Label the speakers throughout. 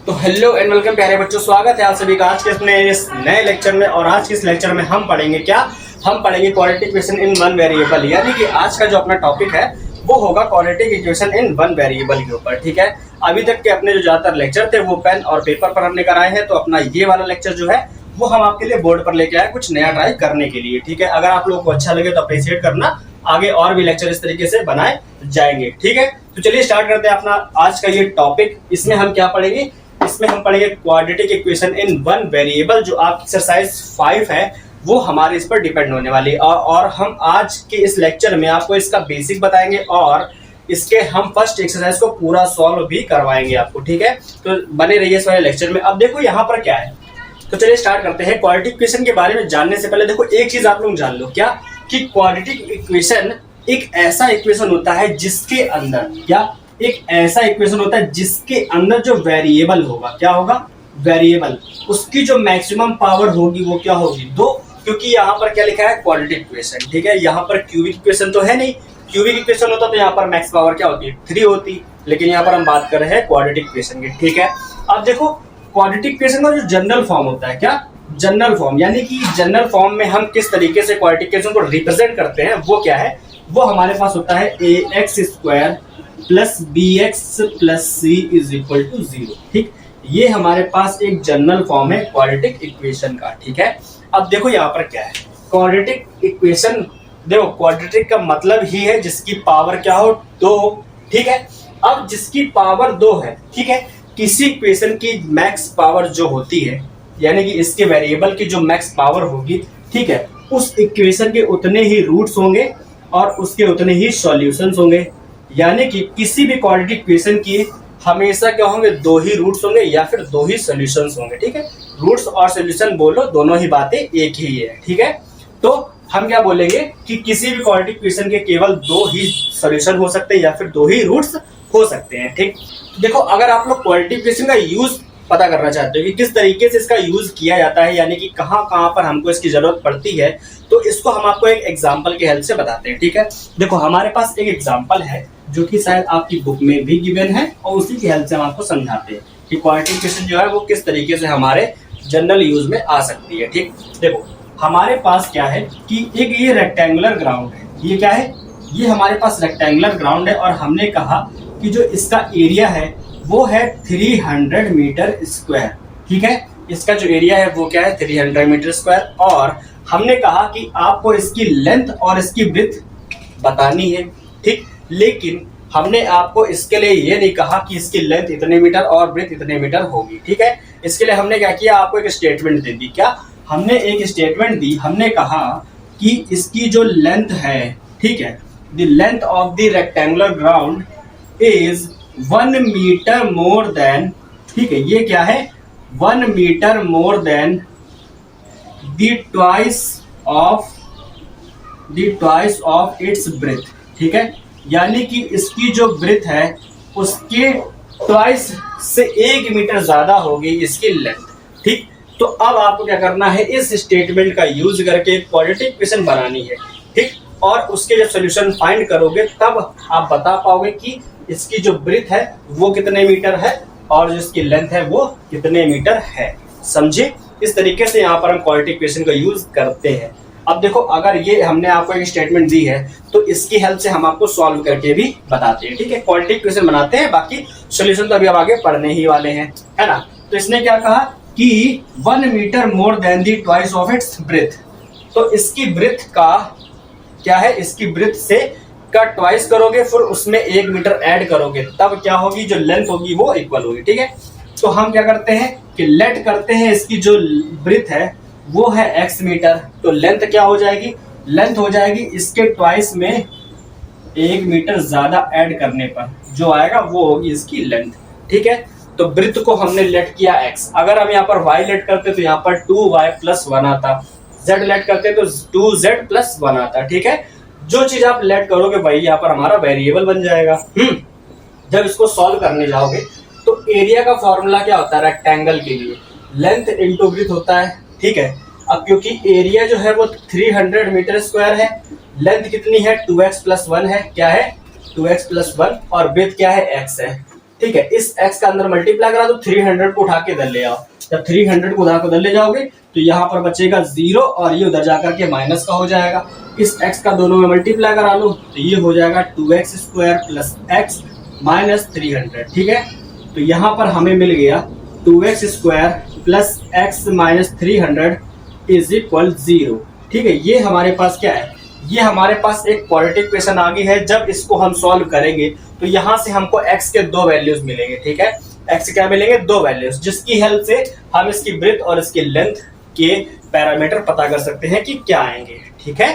Speaker 1: तो hello and welcome प्यारे बच्चों, स्वागत है आप सभी का आज के अपने इस नए लेक्चर में। और आज के इस लेक्चर में हम पढ़ेंगे क्या? हम पढ़ेंगे quadratic equation in one variable. यानी कि आज का जो अपना टॉपिक है वो होगा quadratic equation in one variable के ऊपर। ठीक है, अभी तक के अपने जो ज्यादातर लेक्चर थे वो पेन और पेपर पर हमने कराए हैं, तो अपना ये वाला लेक्चर जो है वो हम आपके लिए बोर्ड पर लेके आए कुछ नया ट्राई करने के लिए। ठीक है, अगर आप लोगों को अच्छा लगे तो अप्रिशिएट करना, आगे और भी लेक्चर इस तरीके से बनाए जाएंगे। ठीक है, तो चलिए स्टार्ट करते हैं अपना आज का ये टॉपिक। इसमें हम क्या पढ़ेंगे? इसमें हम पढ़ेंगे quadratic equation in one variable. जो आप एक्सरसाइज 5 है वो हमारे इस पर डिपेंड होने वाली है। और हम आज के इस लेक्चर में आपको इसका बेसिक बताएंगे और इसके हम फर्स्ट एक्सरसाइज को पूरा सॉल्व भी करवाएंगे आपको। ठीक है, तो बने रहिए इस वाले लेक्चर में। अब देखो यहाँ पर क्या है, तो चलिए स्टार्ट करते हैं। क्वाड्रेटिक इक्वेशन के बारे में जानने से पहले देखो एक चीज आप लोग जान लो, क्या कि क्वाड्रेटिक इक्वेशन एक ऐसा इक्वेशन होता है जिसके अंदर एक ऐसा इक्वेशन होता है जिसके अंदर जो वेरिएबल होगा, क्या होगा? वेरिएबल, उसकी जो मैक्सिमम पावर होगी वो क्या होगी? 2। क्योंकि यहाँ पर क्या लिखा है? Quadratic equation. ठीक है, यहाँ पर क्यूबिक इक्वेशन तो है नहीं। क्यूबिक इक्वेशन होता तो यहाँ पर मैक्स पावर क्या होती है? 3 होती। लेकिन यहाँ पर हम बात कर रहे हैं क्वाड्रेटिक इक्वेशन की। ठीक है, अब देखो क्वाड्रेटिक इक्वेशन का जो जनरल फॉर्म होता है, क्या? जनरल फॉर्म, यानी कि जनरल फॉर्म में हम किस तरीके से क्वाड्रेटिक इक्वेशन को रिप्रेजेंट करते हैं वो क्या है? वो हमारे पास होता है ax² plus bx plus c is equal to 0। ठीक, ये हमारे पास एक जनरल फॉर्म है क्वाड्रेटिक इक्वेशन का। ठीक है, अब देखो यहाँ पर क्या है? क्वाड्रेटिक इक्वेशन, देखो क्वाड्रेटिक का मतलब ही है जिसकी पावर क्या हो? 2। ठीक है, अब जिसकी पावर 2 है, ठीक है, किसी इक्वेशन की मैक्स पावर जो होती है, यानी कि इसके वेरिएबल की जो मैक्स पावर होगी, ठीक है, उस इक्वेशन के उतने ही रूट्स होंगे और उसके उतने ही सॉल्यूशंस होंगे। यानी कि किसी भी क्वाड्रेटिक इक्वेशन की हमेशा क्या होंगे? 2 ही रूट्स होंगे या फिर 2 ही सॉल्यूशंस होंगे। ठीक है, रूट्स और सॉल्यूशन बोलो, दोनों ही बातें एक ही है। ठीक है, तो हम क्या बोलेंगे कि किसी भी क्वाड्रेटिक इक्वेशन के केवल 2 ही सॉल्यूशन हो सकते हैं या फिर 2 ही रूट्स हो सकते हैं। ठीक, देखो अगर आप लोग क्वाड्रेटिक इक्वेशन का यूज पता करना चाहते हो कि किस तरीके से इसका यूज किया जाता है, यानी कि कहाँ कहाँ पर हमको इसकी जरूरत पड़ती है, तो इसको हम आपको एक एग्जांपल के हेल्प से बताते हैं। ठीक है, देखो हमारे पास एक एग्जांपल है जो कि शायद आपकी बुक में भी गिवन है और उसी की हेल्प से हम आपको समझाते हैं कि क्वाड्रेटिक इक्वेशन जो है वो किस तरीके से हमारे जनरल यूज में आ सकती है। ठीक, देखो हमारे पास क्या है कि एक ये रेक्टेंगुलर ग्राउंड है। ये क्या है? ये हमारे पास रेक्टेंगुलर ग्राउंड है और हमने कहा कि जो इसका एरिया है वो है 300 मीटर स्क्वायर। ठीक है, इसका जो एरिया है वो क्या है? 300 मीटर स्क्वायर। और हमने कहा कि आपको इसकी लेंथ और इसकी ब्रेड्थ बतानी है। ठीक, लेकिन हमने आपको इसके लिए ये नहीं कहा कि इसकी लेंथ इतने मीटर और ब्रेड्थ इतने मीटर होगी। ठीक है, इसके लिए हमने क्या किया? आपको एक स्टेटमेंट दे दी। क्या? हमने एक स्टेटमेंट दी। हमने कहा कि इसकी जो लेंथ है, ठीक है, the length of the rectangular ground is 1 metre more than, ठीक है, ये क्या है? 1 metre more than the twice of its breadth. ठीक है, यानी कि इसकी जो ब्रेथ है उसके ट्वाइस से 1 मीटर ज्यादा होगी इसकी लेंथ। ठीक, तो अब आपको क्या करना है? इस स्टेटमेंट का यूज करके क्वाड्रेटिक इक्वेशन बनानी है। ठीक, और उसके जब सोल्यूशन फाइंड करोगे तब आप बता पाओगे कि इसकी जो ब्रेथ है वो कितने मीटर है और जो इसकी लेंथ है वो कितने मीटर है। समझे? इस तरीके से यहाँ पर हम क्वाड्रेटिक इक्वेशन का यूज करते हैं। अब देखो अगर ये हमने आपको एक स्टेटमेंट दी है तो इसकी हेल्प से हम आपको सॉल्व करके भी बताते हैं। ठीक है, क्वाड्रेटिक इक्वेशन बनाते हैं, बाकी सॉल्यूशन तो अभी अब आगे पढ़ने ही वाले हैं, है ना। तो इसने क्या कहा कि 1 metre more than the twice of its breadth. तो इसकी ब्रेथ का क्या है? इसकी ब्रेथ से का ट्वाइस करोगे, फिर उसमें 1 मीटर ऐड करोगे, तब क्या होगी? जो लेंथ होगी वो इक्वल होगी। ठीक है, तो हम क्या करते हैं कि लेट करते हैं इसकी जो ब्रेथ है वो है x मीटर, तो लेंथ क्या हो जाएगी? लेंथ हो जाएगी इसके ट्वाइस में 1 मीटर ज्यादा ऐड करने पर जो आएगा वो होगी इसकी लेंथ। ठीक है, तो ब्रेथ को हमने लेट किया x। अगर हम यहाँ पर y लेट करते तो यहाँ पर 2y + 1 आता, z लेट करते तो 2z + 1 आता। ठीक है, जो चीज आप लेट करोगे वही यहाँ पर हमारा वेरिएबल बन जाएगा। जब इसको सॉल्व करने जाओगे तो एरिया का फॉर्मूला क्या होता है? रेक्टेंगल के लिए लेंथ इंटू ब्रेथ होता है। ठीक है, अब क्योंकि एरिया जो है वो 300 मीटर स्क्वायर है, लेंथ कितनी है? 2x + 1 है। क्या है? 2x + 1 और ब्रेथ क्या है? x है। ठीक है, इस x का अंदर मल्टीप्लाई करा दो, 300 को उठा के इधर ले आओ। जब 300 को उधर को इधर ले जाओगे तो यहाँ पर बचेगा 0 और ये उधर जाकर के माइनस का हो जाएगा। इस x का दोनों में मल्टीप्लाई करा लो तो ये हो जाएगा 2x square plus x minus 300। ठीक है, तो यहाँ पर हमें मिल गया 2x square plus x minus 300 is equal 0। ठीक है, ये हमारे पास क्या है, ये हमारे पास एक क्वाड्रेटिक इक्वेशन आ गई है। जब इसको हम सॉल्व करेंगे तो यहाँ से हमको x के दो वैल्यूज मिलेंगे। ठीक है, x क्या मिलेंगे, दो वैल्यूज, जिसकी हेल्प से हम इसकी ब्रेथ और इसकी लेंथ के पैरामीटर पता कर सकते हैं कि क्या आएंगे। ठीक है,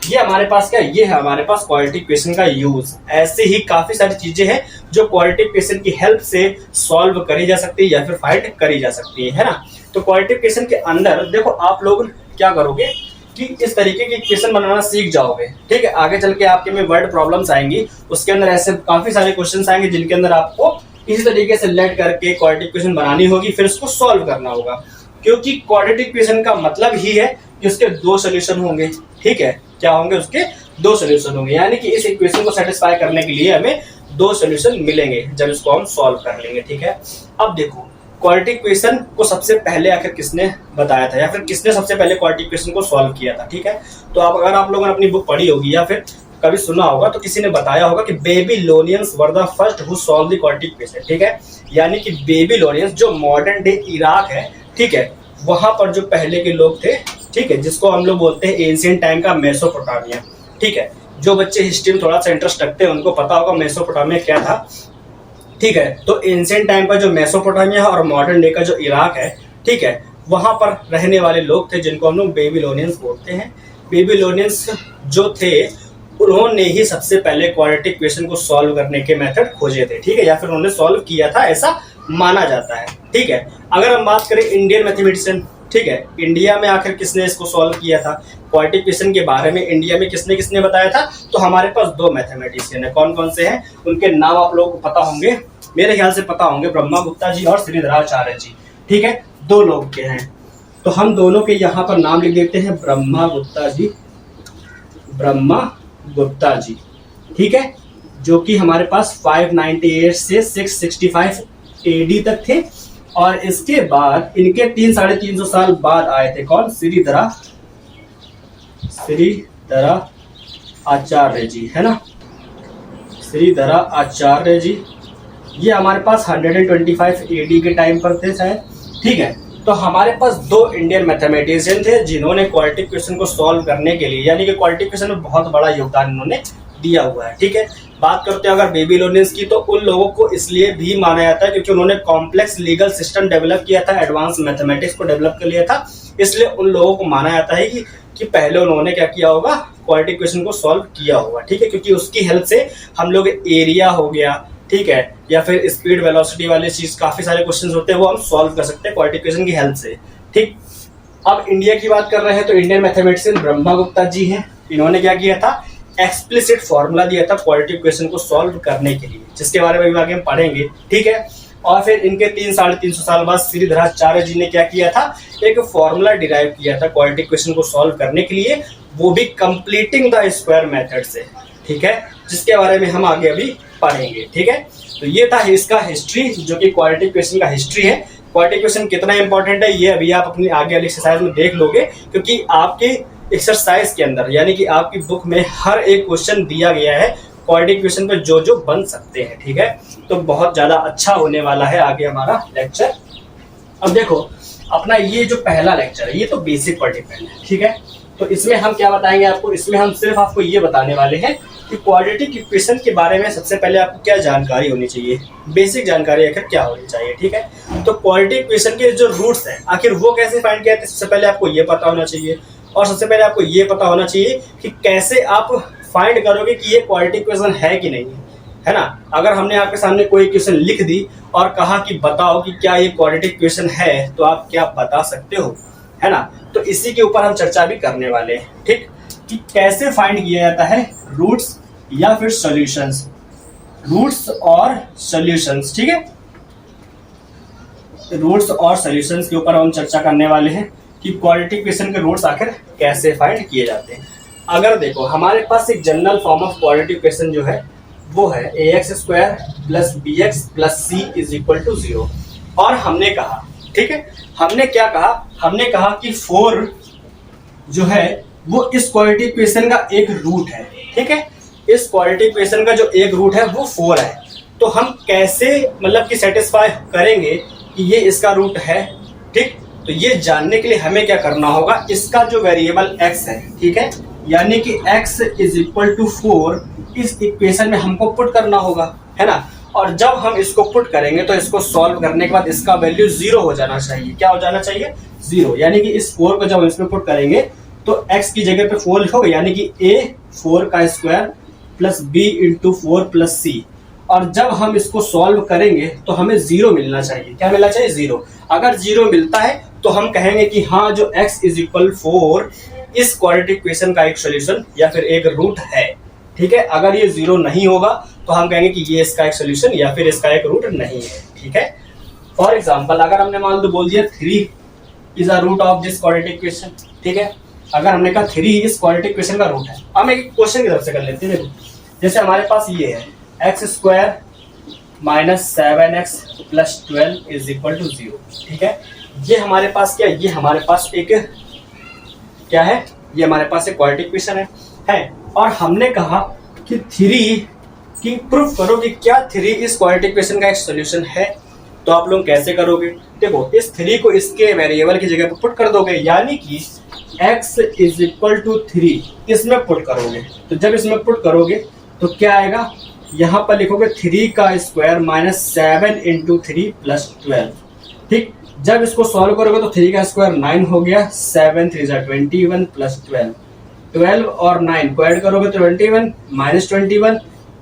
Speaker 1: ये हमारे पास क्या, ये है हमारे पास क्वाड्रेटिक इक्वेशन का यूज। ऐसे ही काफी सारी चीजें हैं जो क्वाड्रेटिक इक्वेशन की हेल्प से सॉल्व करी जा सकती है या फिर फाइंड करी जा सकती है ना। तो क्वाड्रेटिक इक्वेशन के अंदर देखो आप लोग क्या करोगे कि इस तरीके की इक्वेशन बनाना सीख जाओगे। ठीक है, आगे चल के आपके में वर्ड प्रॉब्लम्स आएंगी, उसके अंदर ऐसे काफी सारे क्वेश्चंस आएंगे जिनके अंदर आपको इसी तरीके से लेट करके क्वाड्रेटिक इक्वेशन बनानी होगी, फिर उसको सॉल्व करना होगा। क्योंकि क्वाड्रेटिक इक्वेशन का मतलब ही है कि उसके दो सोल्यूशन होंगे। ठीक है, क्या होंगे, उसके दो सोल्यूशन होंगे, यानी कि इस इक्वेशन को सेटिस्फाई करने के लिए हमें दो सोल्यूशन मिलेंगे जब इसको हम सॉल्व कर लेंगे। ठीक है, अब देखो क्वाड्रेटिक इक्वेशन को सबसे पहले आखिर किसने बताया था या फिर किसने सबसे पहले क्वाड्रेटिक इक्वेशन को सॉल्व किया था। ठीक है, तो अब अगर आप लोगों ने अपनी बुक पढ़ी होगी या फिर कभी सुना होगा तो किसी ने बताया होगा कि Babylonians were the first who solve the quadratic equation. ठीक है, यानी कि बेबीलोनियंस जो मॉडर्न डे इराक है, ठीक है, वहां पर जो पहले के लोग थे, ठीक है, जिसको हम लोग बोलते हैं एंशिएंट टाइम का मेसोपोटामिया। ठीक है, जो बच्चे हिस्ट्री में थोड़ा सा इंटरेस्ट रखते हैं उनको पता होगा मेसोपोटामिया क्या था। ठीक है, तो एंशिएंट टाइम का जो मेसोपोटामिया है और मॉडर्न डे का जो इराक है, ठीक है, वहां पर रहने वाले लोग थे जिनको हम लोग बेबीलोनियंस बोलते हैं। बेबीलोनियंस जो थे उन्होंने ही सबसे पहले क्वाड्रेटिक इक्वेशन को सॉल्व करने के मेथड खोजे थे। ठीक है, या फिर उन्होंने सॉल्व किया था ऐसा माना जाता है। ठीक है, अगर हम बात करें इंडियन मैथमेटिशियन, ठीक है, इंडिया में आखिर किसने इसको सॉल्व किया था क्वाड्रेटिक इक्वेशन के बारे में, इंडिया में किसने किसने बताया था, तो हमारे पास दो मैथमेटिशियन है। कौन कौन से हैं, उनके नाम आप लोगों को पता होंगे, मेरे ख्याल से पता होंगे, ब्रह्मा गुप्ता जी और श्रीधराचार्य जी। ठीक है, दो लोग के हैं, तो हम दोनों के यहाँ पर नाम लिख देते हैं, ब्रह्मा गुप्ता जी, ब्रह्मा गुप्ता जी। ठीक है, जो कि हमारे पास 598 से 665 एडी तक थे, और इसके बाद इनके 300-350 साल बाद आए थे कौन, श्रीधरा आचार्य जी, है ना, श्रीधरा आचार्य जी। ये हमारे पास 125 एडी के टाइम पर थे शायद। ठीक है, तो हमारे पास दो इंडियन मैथमेटिशियन थे जिन्होंने क्वाड्रेटिक इक्वेशन को सॉल्व करने के लिए, यानी कि क्वाड्रेटिक इक्वेशन में बहुत बड़ा योगदान इन्होंने दिया हुआ है। ठीक है, बात करते हैं अगर बेबीलोनियंस की, तो उन लोगों को इसलिए भी माना जाता है क्योंकि उन्होंने कॉम्प्लेक्स लीगल सिस्टम डेवलप किया था, एडवांस मैथमेटिक्स को डेवलप कर लिया था, इसलिए उन लोगों को माना जाता है कि पहले उन्होंने क्या किया होगा, क्वाड्रेटिक इक्वेशन को सॉल्व किया होगा। ठीक है, क्योंकि उसकी हेल्प से हम लोग एरिया हो गया, ठीक है, या फिर स्पीड वेलोसिटी वाले चीज, काफी सारे क्वेश्चंस होते हैं वो हम सॉल्व कर सकते हैं क्वाड्रेटिक इक्वेशन की हेल्प से। ठीक, अब इंडिया की बात कर रहे हैं तो इंडियन मैथमेटिशियन ब्रह्मा गुप्ता जी हैं। इन्होंने क्या किया था, एक्सप्लिसिट फॉर्मूला दिया था क्वाड्रेटिक इक्वेशन को सॉल्व करने के लिए, जिसके बारे में आगे हम पढ़ेंगे। ठीक है, और फिर इनके 300-350 साल बाद श्रीधराचार्य जी ने क्या किया था, एक फॉर्मूला डिराइव किया था क्वाड्रेटिक इक्वेशन को सॉल्व करने के लिए, वो भी कंप्लीटिंग द स्क्वायर मेथड से। ठीक है, जिसके बारे में हम आगे अभी पढ़ेंगे। ठीक है, तो ये था इसका हिस्ट्री, जो कि क्वाड्रेटिक इक्वेशन का हिस्ट्री है। क्वाड्रेटिक इक्वेशन कितना इंपॉर्टेंट है ये अभी आप अपनी आगे वाली एक्सरसाइज में देख लोगे, क्योंकि आपके एक्सरसाइज के अंदर, यानी कि आपकी बुक में हर एक क्वेश्चन दिया गया है क्वाड्रेटिक इक्वेशन पे जो जो बन सकते हैं। ठीक है, तो बहुत ज्यादा अच्छा होने वाला है आगे हमारा लेक्चर। अब देखो अपना ये जो पहला लेक्चर है ये तो बेसिक पर डिपेंड है। ठीक है, तो इसमें हम क्या बताएंगे आपको, इसमें हम सिर्फ आपको ये बताने वाले हैं कि क्वाड्रेटिक इक्वेशन के बारे में सबसे पहले आपको क्या जानकारी होनी चाहिए, बेसिक जानकारी आखिर क्या होनी चाहिए। ठीक है, तो क्वाड्रेटिक इक्वेशन के जो रूट्स हैं आखिर वो कैसे फाइंड किया जाते हैं, सबसे पहले आपको ये पता होना चाहिए, और सबसे पहले आपको ये पता होना चाहिए कि कैसे आप फाइंड करोगे कि ये क्वाड्रेटिक इक्वेशन है कि नहीं, है ना। अगर हमने आपके सामने कोई इक्वेशन लिख दी और कहा कि बताओ कि क्या ये क्वाड्रेटिक इक्वेशन है, तो आप क्या बता सकते हो, है ना। तो इसी के ऊपर हम चर्चा भी करने वाले हैं। ठीक, कि कैसे फाइंड किया जाता है रूट्स या फिर सॉल्यूशंस, रूट्स और सॉल्यूशंस। ठीक है, रूट्स और सॉल्यूशंस के ऊपर हम चर्चा करने वाले हैं कि क्वाड्रेटिक इक्वेशन के रूट्स आखिर कैसे फाइंड किए जाते हैं। अगर देखो हमारे पास एक general form of quadratic equation जो है वो है ax² plus bx plus c is equal to 0। और हमने कहा, ठीक है, हमने क्या कहा, हमने कहा कि 4 जो है वो इस क्वाड्रेटिक इक्वेशन का एक रूट है, ठीक है, इस क्वाड्रेटिक इक्वेशन का जो एक रूट है वो 4 है। तो हम कैसे मतलब कि सेटिस्फाई करेंगे कि ये इसका रूट है, ठीक। तो ये जानने के लिए हमें क्या करना होगा, इसका जो वेरिएबल x है, ठीक है, यानी कि x इज इक्वल टू 4 इस इक्वेशन में हमको पुट करना होगा, है ना। और जब हम इसको पुट करेंगे तो इसको सॉल्व करने के बाद इसका वैल्यू 0 हो जाना चाहिए। क्या हो जाना चाहिए? 0। यानी कि इस 4 को जब हम इसमें पुट करेंगे तो x की जगह पे 4 लिखोगे, यानी कि a 4 का square plus b into 4 plus c। और जब हम इसको सॉल्व करेंगे तो हमें 0 मिलना चाहिए। क्या मिलना चाहिए? 0। अगर 0 मिलता है तो हम कहेंगे कि हाँ, जो x इज इक्वल 4 इस क्वाड्रेटिक इक्वेशन का एक सोल्यूशन या फिर एक रूट है, ठीक है। अगर ये 0 नहीं होगा तो हम कहेंगे कि ये इसका एक सोल्यूशन या फिर इसका एक रूट नहीं है, ठीक है। फॉर एग्जाम्पल, अगर हमने मान लो बोल दिया 3 is a root of this quadratic equation, ठीक है। अगर हमने कहा 3 इस क्वाड्रेटिक इक्वेशन का रूट है, हम एक क्वेश्चन की तरफ से कर लेते हैं। देखो, जैसे हमारे पास ये है x² minus 7x plus 12 is equal to 0, ठीक है। ये हमारे पास क्या है? ये हमारे पास एक क्या है? ये हमारे पास एक क्वाड्रेटिक इक्वेशन है। और हमने कहा कि 3 की प्रूफ करो कि क्या 3 इस क्वाड्रेटिक इक्वेशन का एक सॉल्यूशन है। तो आप लोग कैसे करोगे? देखो, इस 3 को इसके वेरिएबल की जगह पर पुट कर दोगे, यानी कि x इज इक्वल टू 3 इसमें पुट करोगे। तो जब इसमें पुट करोगे तो क्या आएगा? यहाँ पर लिखोगे 3 का स्क्वायर माइनस 7 इंटू 3 प्लस 12, ठीक। जब इसको सॉल्व करोगे तो 3 का स्क्वायर 9 हो गया, 7 3 जा 21 प्लस 12 और 9 को ऐड करोगे तो 21 माइनस 21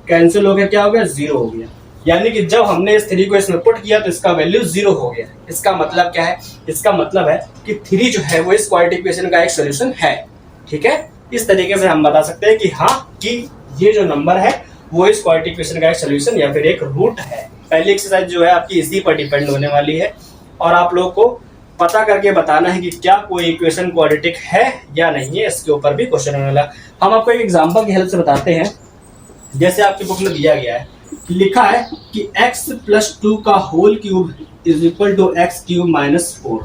Speaker 1: कैंसिल हो गया, क्या हो गया? 0 हो गया। यानी कि जब हमने इस 3 को इसमें पुट किया तो इसका वैल्यू 0 हो गया। इसका मतलब क्या है? इसका मतलब है कि 3 जो है वो इस क्वाड्रेटिक इक्वेशन का एक सोल्यूशन है, ठीक है। इस तरीके से हम बता सकते हैं कि हाँ, कि ये जो नंबर है वो इस क्वाड्रेटिक इक्वेशन का एक सोल्यूशन या फिर एक रूट है। पहली एक्सरसाइज जो है आपकी इसी पर डिपेंड होने वाली है और आप लोगों को पता करके बताना है कि क्या कोई इक्वेशन क्वाड्रेटिक है या नहीं है। इसके ऊपर भी क्वेश्चन होने वाला। हम आपको एक एग्जांपल की हेल्प से बताते हैं। जैसे आपकी बुक में दिया गया है, लिखा है कि x प्लस 2 का whole cube is equal to x cube minus 4,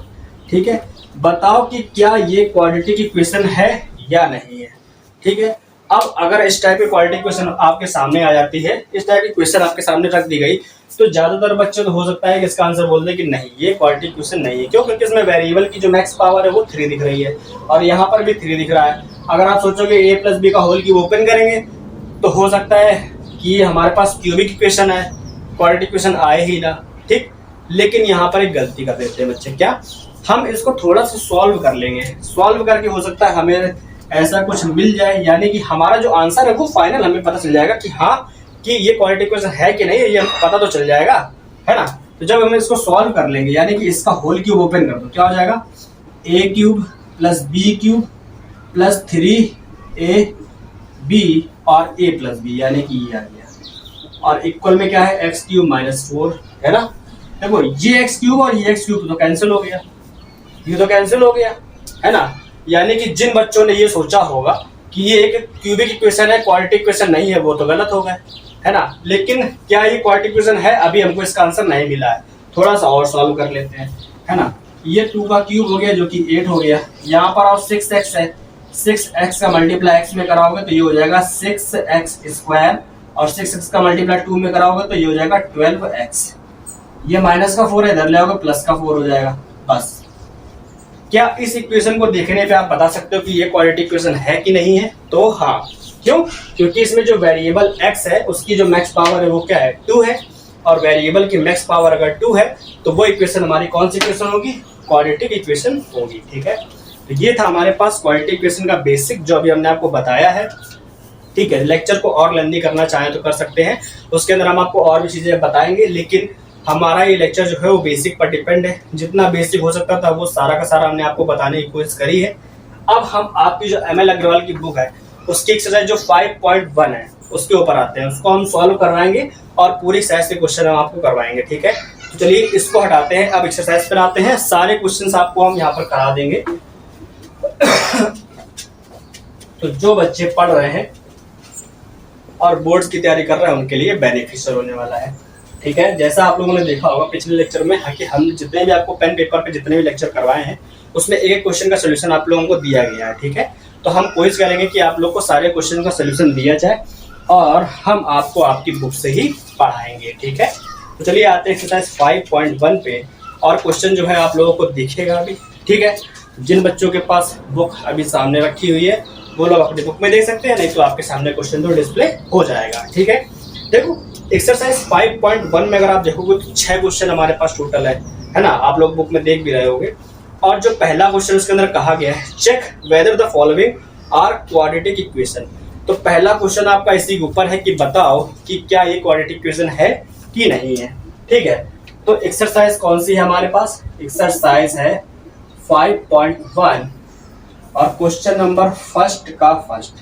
Speaker 1: ठीक है। बताओ कि क्या ये क्वाड्रेटिक इक्वेशन है या नहीं है, ठीक है। अब अगर इस टाइप की क्वाड्रेटिक इक्वेशन आपके सामने आ जाती है, इस टाइप की क्वेश्चन आपके सामने रख दी गई, तो ज्यादातर बच्चे तो हो सकता है कि इसका आंसर बोल दे कि नहीं, ये क्वाड्रेटिक इक्वेशन नहीं है। क्यों? क्योंकि इसमें वेरिएबल की जो मैक्स पावर है वो 3 दिख रही है और यहाँ पर भी 3 दिख रहा है। अगर आप सोचोगे a प्लस बी का होल क्यूब ओपन करेंगे तो हो सकता है कि ये हमारे पास क्यूबिक इक्वेशन है, क्वाड्रेटिक इक्वेशन आए ही ना, ठीक। लेकिन यहाँ पर एक गलती कर देते हैं बच्चे। क्या? हम इसको थोड़ा सा सॉल्व कर लेंगे। सॉल्व करके हो सकता है हमें ऐसा कुछ मिल जाए, यानी कि हमारा जो आंसर है वो फाइनल हमें पता चल जाएगा कि हाँ, कि ये क्वाड्रेटिक इक्वेशन है कि नहीं, ये हमको पता तो चल जाएगा, है ना। तो जब हम इसको सॉल्व कर लेंगे, यानी कि इसका होल क्यूब ओपन कर दो, क्या हो जाएगा? a cube plus b cube plus 3ab और a प्लस बी, यानी कि ये आ गया। और इक्वल में क्या है? एक्स क्यूब माइनस 4, है ना। देखो, ये एक्स क्यूब और ये एक्स क्यूब तो कैंसिल हो गया, ये तो कैंसिल हो गया, है ना। यानी कि जिन बच्चों ने ये सोचा होगा कि ये एक क्यूबिक इक्वेशन है, क्वाड्रेटिक इक्वेशन नहीं है, वो तो गलत हो गए, है ना। लेकिन क्या ये क्वाड्रेटिक इक्वेशन है? अभी हमको इसका आंसर नहीं मिला है। थोड़ा सा और सॉल्व कर लेते हैं, है ना। ये 2 का क्यूब हो गया जो कि 8 हो गया। यहाँ पर और 6x है, 6x का मल्टीप्लाई x में कराओगे तो ये हो जाएगा 6x स्क्वायर और 6x का मल्टीप्लाई 2 में कराओगे तो ये हो जाएगा 12x। ये माइनस का 4 है, इधर ले आओगे प्लस का 4 हो जाएगा। बस। क्या इस इक्वेशन को देखने पे आप बता सकते हो कि ये क्वाड्रेटिक इक्वेशन है कि नहीं है? तो हाँ। क्यों? क्योंकि इसमें जो वेरिएबल x है उसकी जो मैक्स पावर है वो क्या है? 2 है। और वेरिएबल की मैक्स पावर अगर 2 है तो वो इक्वेशन हमारी कौन सी इक्वेशन होगी? क्वाड्रेटिक इक्वेशन होगी, ठीक है। तो ये था हमारे पास क्वाड्रेटिक इक्वेशन का बेसिक जो अभी हमने आपको बताया है, ठीक है। लेक्चर को और लेंदी करना चाहें तो कर सकते हैं, उसके अंदर हम आपको और भी चीजें बताएंगे, लेकिन हमारा ये लेक्चर जो है वो बेसिक पर डिपेंड है। जितना बेसिक हो सकता था वो सारा का सारा हमने आपको बताने की कोशिश करी है। अब हम आपकी जो ML अग्रवाल की बुक है उसकी एक्सरसाइज जो 5.1 है उसके ऊपर आते हैं, उसको हम सॉल्व करवाएंगे और पूरी साइज के क्वेश्चन हम आपको करवाएंगे, ठीक है। तो चलिए इसको हटाते हैं, अब एक्सरसाइज पर आते हैं। सारे क्वेश्चंस आपको हम यहाँ पर करा देंगे। तो जो बच्चे पढ़ रहे हैं और बोर्ड्स की तैयारी कर रहे हैं उनके लिए बेनिफिशियल होने वाला है। ठीक है, जैसा आप लोगों ने देखा होगा पिछले लेक्चर में कि हम जितने भी आपको पेन पेपर पे जितने भी लेक्चर करवाए हैं उसमें एक एक क्वेश्चन का सोल्यूशन आप लोगों को दिया गया है। ठीक है, तो हम कोशिश करेंगे कि आप लोग को सारे क्वेश्चन का सोल्यूशन दिया जाए और हम आपको आपकी बुक से ही पढ़ाएंगे। ठीक है, तो चलिए आते हैं एक्सरसाइज 5.1 पे और क्वेश्चन जो है आप लोगों को दिखेगा अभी। ठीक है, जिन बच्चों के पास बुक अभी सामने रखी हुई है वो लोग अपनी बुक में देख सकते हैं, नहीं तो आपके सामने क्वेश्चन तो डिस्प्ले हो जाएगा। ठीक है, देखो एक्सरसाइज 5.1 में अगर आप देखोगे तो 6 क्वेश्चन हमारे पास टोटल है ना, आप लोग बुक में देख भी रहे होंगे। और जो पहला क्वेश्चन उसके अंदर कहा गया है check whether the following are quadratic equation. तो पहला क्वेश्चन आपका इसी के ऊपर है कि बताओ कि क्या ये क्वाड्रेटिक इक्वेशन है कि नहीं है। ठीक है, तो एक्सरसाइज कौन सी है हमारे पास, एक्सरसाइज है 5.1 और क्वेश्चन नंबर फर्स्ट का फर्स्ट।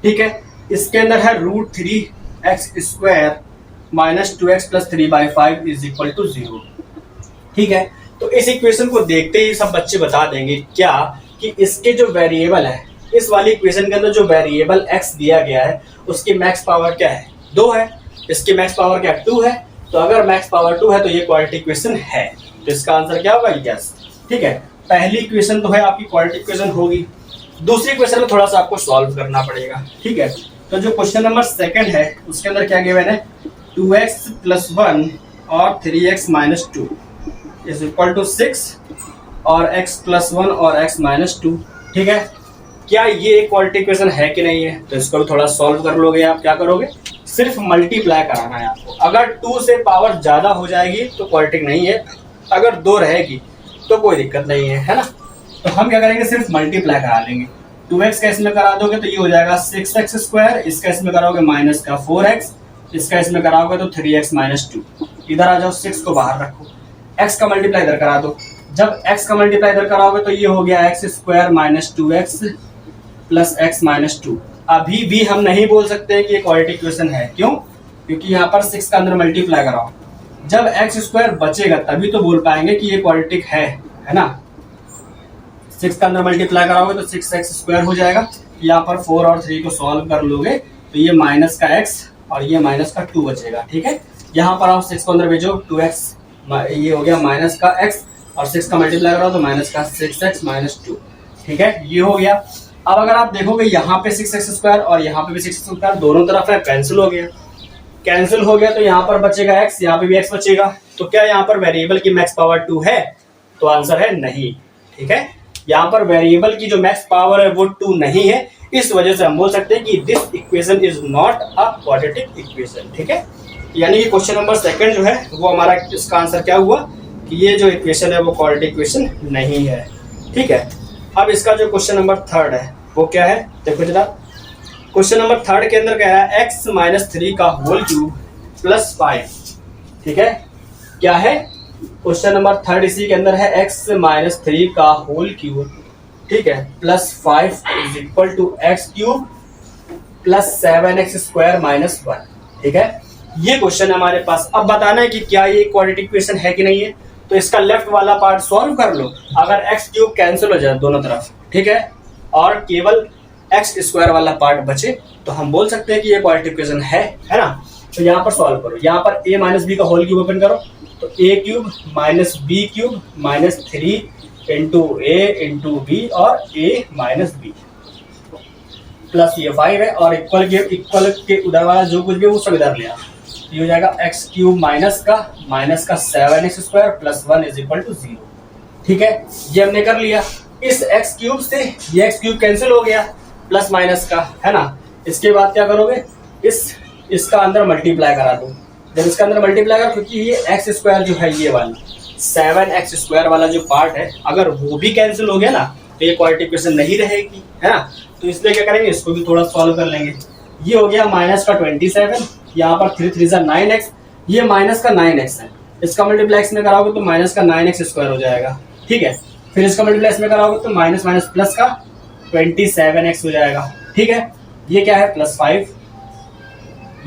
Speaker 1: ठीक है, इसके अंदर है √3x² - 2x + 3/5 = 0। ठीक है, तो इस इक्वेशन को देखते ही सब बच्चे बता देंगे क्या कि इसके जो वेरिएबल है, इस वाली इक्वेशन के अंदर जो वेरिएबल x दिया गया है उसकी मैक्स पावर क्या है, 2 है, इसकी मैक्स पावर क्या 2 है। तो अगर मैक्स पावर 2 है तो ये क्वाड्रेटिक इक्वेशन है, तो इसका आंसर क्या होगा, यस। ठीक है, पहली इक्वेशन तो है आपकी क्वाड्रेटिक इक्वेशन होगी। दूसरी इक्वेशन में थोड़ा सा आपको सॉल्व करना पड़ेगा। ठीक है, तो जो क्वेश्चन नंबर सेकंड है उसके अंदर क्या गिवन है 2x + 1 और 3x - 2 = 6 और x + 1 और x - 2। ठीक है, क्या ये एक क्वाड्रेटिक इक्वेशन है कि नहीं है, तो इसको भी थोड़ा सॉल्व कर लोगे। आप क्या करोगे, सिर्फ मल्टीप्लाई कराना है आपको। अगर 2 से पावर ज्यादा हो जाएगी तो क्वाड्रेटिक नहीं है, अगर 2 रहेगी तो कोई दिक्कत नहीं है ना। तो हम क्या करेंगे, सिर्फ मल्टीप्लाई करा लेंगे। 2x का इसमें करा दोगे तो ये हो जाएगा 6x², इसका इसमें कराओगे -4x, इसका इसमें कराओगे तो 3x - 2। इधर आ जाओ, 6 को बाहर रखो, x का मल्टीप्लाई इधर करा दो। जब x का मल्टीप्लाई इधर कराओगे तो ये हो गया x² - 2x + x - 2। अभी भी हम नहीं बोल सकते कि ये क्वाड्रेटिक इक्वेशन है, क्यों, क्योंकि यहाँ पर 6 का अंदर मल्टीप्लाई कराओ, जब x² बचेगा तभी तो बोल पाएंगे कि ये क्वाड्रेटिक है ना। 6 का अंदर मल्टीप्लाई कराओगे तो 6x² हो जाएगा। यहाँ पर 4 और 3 को सॉल्व कर लोगे तो ये माइनस का x और ये माइनस का 2 बचेगा। ठीक है, यहाँ पर आप 6 को अंदर भेजो, 2x ये हो गया माइनस का x और 6 का मल्टीप्लाई कराओ तो माइनस का 6x - 2। ठीक है, ये हो गया। अब अगर आप देखोगे यहाँ पे 6x² और यहाँ पे भी 6x², दोनों तरफ है, कैंसिल हो गया। कैंसिल हो गया तो यहाँ पर बचेगा x, यहाँ पे भी x बचेगा। तो क्या यहाँ पर वेरिएबल की मैक्स पावर 2 है, तो आंसर है नहीं। ठीक है, यहाँ पर वेरिएबल की जो मैक्स पावर है वो 2 नहीं है, इस वजह से हम बोल सकते हैं कि this equation is not a quadratic equation. ठीक है, यानी कि क्वेश्चन नंबर सेकंड जो है वो हमारा इसका आंसर क्या हुआ कि ये जो इक्वेशन है वो क्वाड्रेटिक इक्वेशन नहीं है। ठीक है, अब इसका जो क्वेश्चन नंबर थर्ड है वो क्या है, देखो जरा। क्वेश्चन नंबर थर्ड के अंदर क्या है x - 3 का होल क्यूब + 5। ठीक है, क्या है क्वेश्चन नंबर थर्ड, इसी के अंदर है x - 3 का होल क्यूब, ठीक है, +5 = x³ + 7x² - 1। ठीक है, ये क्वेश्चन है हमारे पास। अब बताना है कि क्या ये क्वाड्रेटिक इक्वेशन है कि नहीं है, तो इसका लेफ्ट वाला पार्ट सॉल्व कर लो। अगर x³ कैंसिल हो जाए दोनों तरफ, ठीक है, और केवल x² वाला पार्ट बचे तो हम बोल सकते हैं कि ये क्वाड्रेटिक इक्वेशन है ना। तो यहाँ पर सॉल्व करो, यहाँ पर a - b का होल क्यूब ओपन करो तो a³ - b³ - 3 × a × b और a - b प्लस ये 5 है और इक्वल के उधर वाला जो कुछ भी वो सब इधर ले आओ। ये हो जाएगा x³ - का 7x² + 1 = 0। ठीक है, ये हमने कर लिया। इस x³ से ये x³ कैंसिल हो गया, प्लस माइनस का, है ना। इसके बाद क्या करोगे, इसका अंदर मल्टीप्लाई करा दो। जब इसका अंदर मल्टीप्लाई करो, क्योंकि ये x² जो है ये वाला 7x² वाला जो पार्ट है, अगर वो भी कैंसिल हो गया ना तो ये क्वाड्रेटिक इक्वेशन नहीं रहेगी, है ना। तो इसलिए क्या करेंगे, इसको भी थोड़ा सॉल्व कर लेंगे। ये हो गया -27, यहाँ पर 3 3 9x, ये -9x है। इसका मल्टीप्लाई में कराओगे तो -9x² हो जाएगा। ठीक है, फिर इसका मल्टीप्लाई में कराओगे तो माइनस प्लस का 27x हो जाएगा। ठीक है, ये क्या है +5,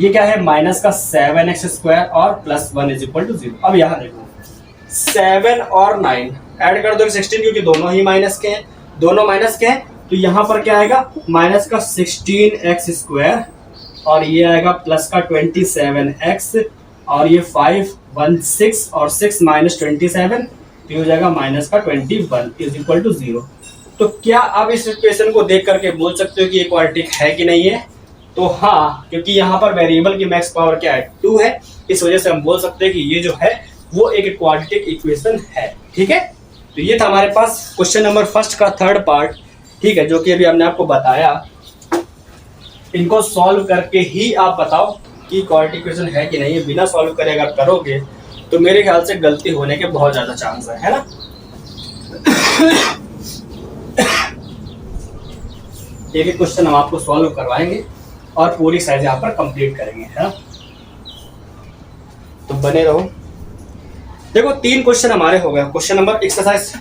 Speaker 1: ये क्या है -7x² और +1 = 0। अब यहाँ देखो 7 और 9 ऐड कर दो 16, क्योंकि दोनों ही माइनस के हैं, दोनों माइनस के हैं, तो यहाँ पर क्या आएगा -16x² और ये आएगा प्लस का 27x और ये 5 1 6 और 6 माइनस 27 तो ये हो जाएगा माइनस का 21 इज इक्वल टू 0। तो क्या आप इस इक्वेशन को देख करके बोल सकते हो कि ये क्वाड्रेटिक है कि नहीं है? तो हाँ, क्योंकि यहाँ पर वेरिएबल की मैक्स पावर क्या है 2 है, इस वजह से हम बोल सकते हैं कि ये जो है वो एक क्वाड्रेटिक इक्वेशन है। ठीक है, तो ये था हमारे पास क्वेश्चन नंबर फर्स्ट का थर्ड पार्ट। ठीक है, जो कि अभी हमने आपको बताया। इनको सॉल्व करके ही आप बताओ कि क्वाड्रेटिक इक्वेशन है कि नहीं है। बिना सॉल्व करे अगर करोगे तो मेरे ख्याल से गलती होने के बहुत ज्यादा चांस है ना। एक एक क्वेश्चन हम आपको सॉल्व करवाएंगे और पूरी साइज यहाँ पर कंप्लीट करेंगे, है ना। तो बने रहो। देखो 3 क्वेश्चन हमारे हो गए। क्वेश्चन नंबर एक्सरसाइज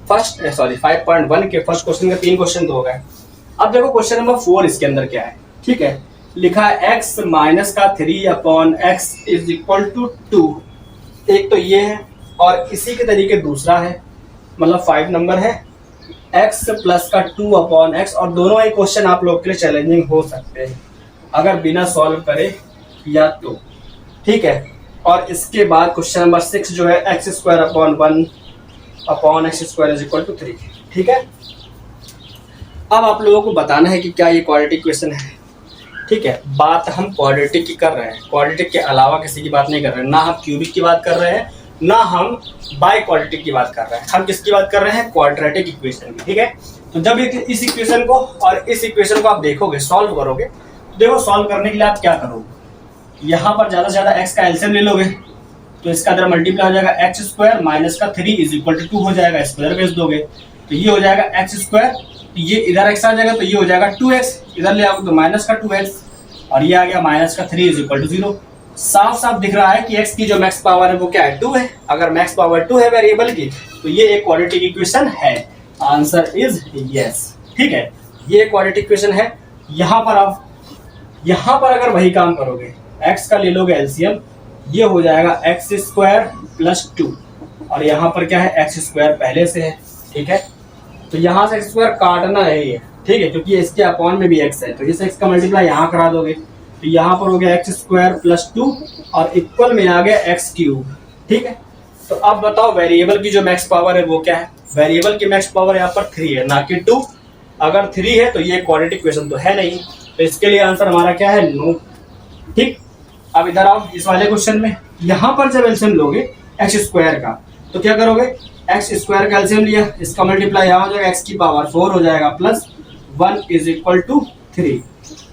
Speaker 1: फर्स्ट 5.1 के फर्स्ट क्वेश्चन के 3 क्वेश्चन तो हो गए। अब देखो क्वेश्चन नंबर 4 इसके अंदर क्या है। ठीक है, लिखा है x माइनस का 3/x इज इक्वल टू 2। एक तो ये है और इसी के तरीके दूसरा है, मतलब 5 नंबर है x प्लस का 2/x। और दोनों ही क्वेश्चन आप लोग के लिए चैलेंजिंग हो सकते हैं अगर बिना सॉल्व करे या तो। ठीक है, और इसके बाद क्वेश्चन नंबर 6 जो है x²/1/x² इज इक्वल टू 3। ठीक है, अब आप लोगों को बताना है कि क्या ये क्वाड्रेटिक इक्वेशन है। ठीक है, बात हम क्वाड्रेटिक की कर रहे हैं, क्वाड्रेटिक के अलावा किसी की बात नहीं कर रहे हैं। ना हम क्यूबिक की बात कर रहे हैं, ना हम बाई क्वाड्रेटिक की बात कर रहे हैं। हम किसकी बात कर रहे हैं? क्वाड्रेटिक इक्वेशन की। ठीक है, तो जब इस इक्वेशन को और इस इक्वेशन को आप देखोगे, सॉल्व करोगे, तो देखो सॉल्व करने के लिए आप क्या करोगे, यहाँ पर ज्यादा से ज्यादा x का एलसीएम ले लोगे तो इसका इधर मल्टीप्लाई हो जाएगा x² माइनस का 3 इज इक्वल टू 2 हो जाएगा। स्क्वायर बेस दोगे तो ये हो जाएगा x², ये इधर x आ जाएगा तो ये हो जाएगा 2x, इधर ले आओगे तो माइनस का 2x और ये आ गया माइनस का 3 इज इक्वल टू 0। साफ साफ दिख रहा है कि x की जो मैक्स पावर है वो क्या है? 2 है। अगर मैक्स पावर 2 है वेरिएबल की तो ये एक क्वाड्रेटिक इक्वेशन है। Answer is yes. ठीक है, ये क्वाड्रेटिक इक्वेशन है। यहाँ पर अगर वही काम करोगे, x का ले लोगे एलसीएम, ये हो जाएगा x² प्लस 2 और यहाँ पर क्या है x² पहले से है। ठीक है, तो यहाँ से x² काटना है ये। ठीक है, क्योंकि इसके अपॉन में भी x है तो इस x का मल्टीप्लाई यहाँ करा दोगे तो यहाँ पर हो गया x² प्लस 2 और इक्वल में आ गया x³। ठीक है, तो अब बताओ वेरिएबल की जो मैक्स पावर है वो क्या है? वेरिएबल की मैक्स पावर यहाँ पर 3 है, ना कि 2। अगर 3 है तो ये क्वाड्रेटिक इक्वेशन तो है नहीं, तो इसके लिए आंसर हमारा क्या है? नो। ठीक, अब इधर आओ इस वाले क्वेश्चन में। यहाँ पर जब एलसीएम लोगे x² का तो क्या करोगे? x² का एलसीएम लिया, इसका मल्टीप्लाई यहाँ हो जाएगा x की पावर 4 हो जाएगा प्लस 1 इज इक्वल टू 3।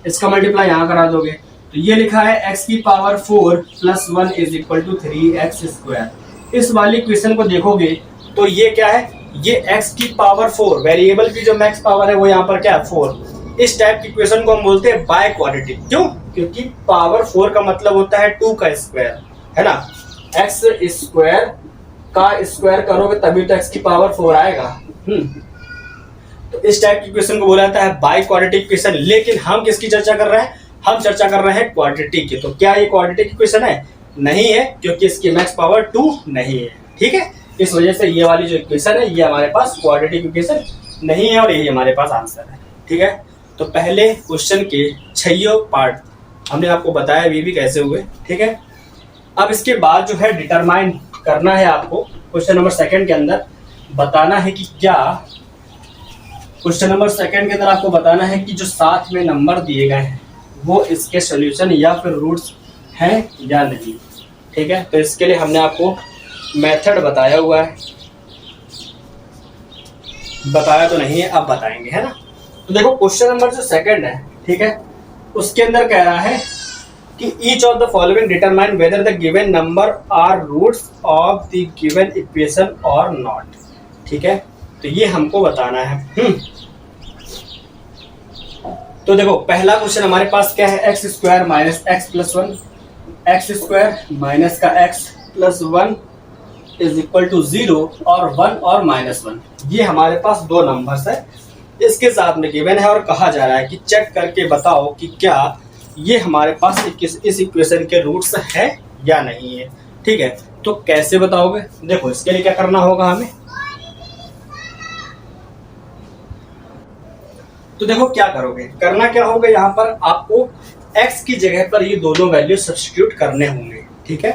Speaker 1: इसका मल्टीप्लाई यहाँ करा दोगे तो ये लिखा है x की power 4 plus 1 is equal to 3x²। इस वाली इक्वेशन को देखोगे तो ये क्या है? ये x की पावर 4, वेरिएबल की जो मैक्स पावर है वो यहाँ पर क्या है? 4। इस टाइप की इक्वेशन को हम बोलते हैं बाय क्वाड्रेटिक। क्यों? क्योंकि पावर 4 का मतलब होता है 2 का स्क्वायर, है ना। x² का स्क्वायर करोगे तभी तो x की पावर 4 आएगा। तो इस टाइप की इक्वेशन को बोला जाता है बाय क्वाड्रेटिक इक्वेशन। लेकिन हम किसकी चर्चा कर रहे हैं? हम चर्चा कर रहे हैं क्वाड्रेटिक की। तो क्या ये क्वाड्रेटिक इक्वेशन है? नहीं है, क्योंकि इसकी मैक्स पावर 2 नहीं है। ठीक है, इस वजह से ये वाली जो इक्वेशन है ये हमारे पास क्वाड्रेटिक इक्वेशन नहीं है और यही हमारे पास आंसर है। ठीक है, तो पहले क्वेश्चन के 6 पार्ट हमने आपको बताया भी कैसे हुए। ठीक है, अब इसके बाद जो है डिटरमाइन करना है आपको क्वेश्चन नंबर 2 के अंदर बताना है कि क्या क्वेश्चन नंबर 2 के अंदर आपको बताना है कि जो साथ में नंबर दिए गए हैं वो इसके सॉल्यूशन या फिर रूट्स हैं या नहीं। ठीक है, तो इसके लिए हमने आपको मेथड बताया हुआ है, बताया तो नहीं है, अब बताएंगे, है ना। तो देखो क्वेश्चन नंबर जो 2 है, ठीक है, उसके अंदर कह रहा है कि each of the following determine whether the given number are roots of the given equation और नॉट। ठीक है, तो ये हमको बताना है। तो देखो पहला क्वेश्चन हमारे पास क्या है? x² minus x plus 1, x² minus का x plus 1 is equal to 0 और 1 और -1। ये हमारे पास 2 नंबर्स है, इसके साथ में गिवन है और कहा जा रहा है कि चेक करके बताओ कि क्या ये हमारे पास इस इक्वेशन के रूट्स है या नहीं है। ठीक है, तो कैसे बताओगे? देखो इसके लिए क्या करना होगा हमें, तो देखो क्या करोगे, करना क्या होगा, यहाँ पर आपको x की जगह पर ये दोनों वैल्यू सब्स्टिट्यूट करने होंगे, ठीक है।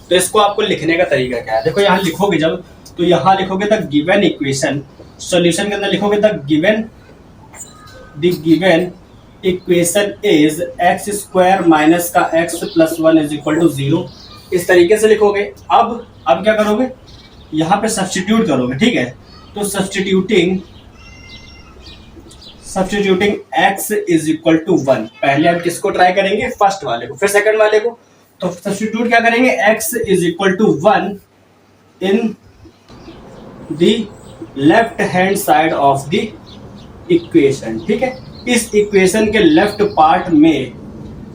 Speaker 1: तो इसको आपको लिखने का तरीका क्या है, देखो यहाँ लिखोगे जब, तो यहाँ लिखोगे द गिवन इक्वेशन, सॉल्यूशन के अंदर लिखोगे the given equation is x square minus का x plus 1 is equal to 0, इस तरीके से लिखोगे। अब क्या करोगे, यहाँ पे सब्स्टिट्यूट करोगे, ठीक है। तो substituting x is equal to 1, पहले हम किसको ट्राई करेंगे, फर्स्ट वाले को, फिर सेकंड वाले को। तो सब्स्टिट्यूट क्या करेंगे, x is equal to 1 in the left hand side of the equation, ठीक है। इस इक्वेशन के लेफ्ट पार्ट में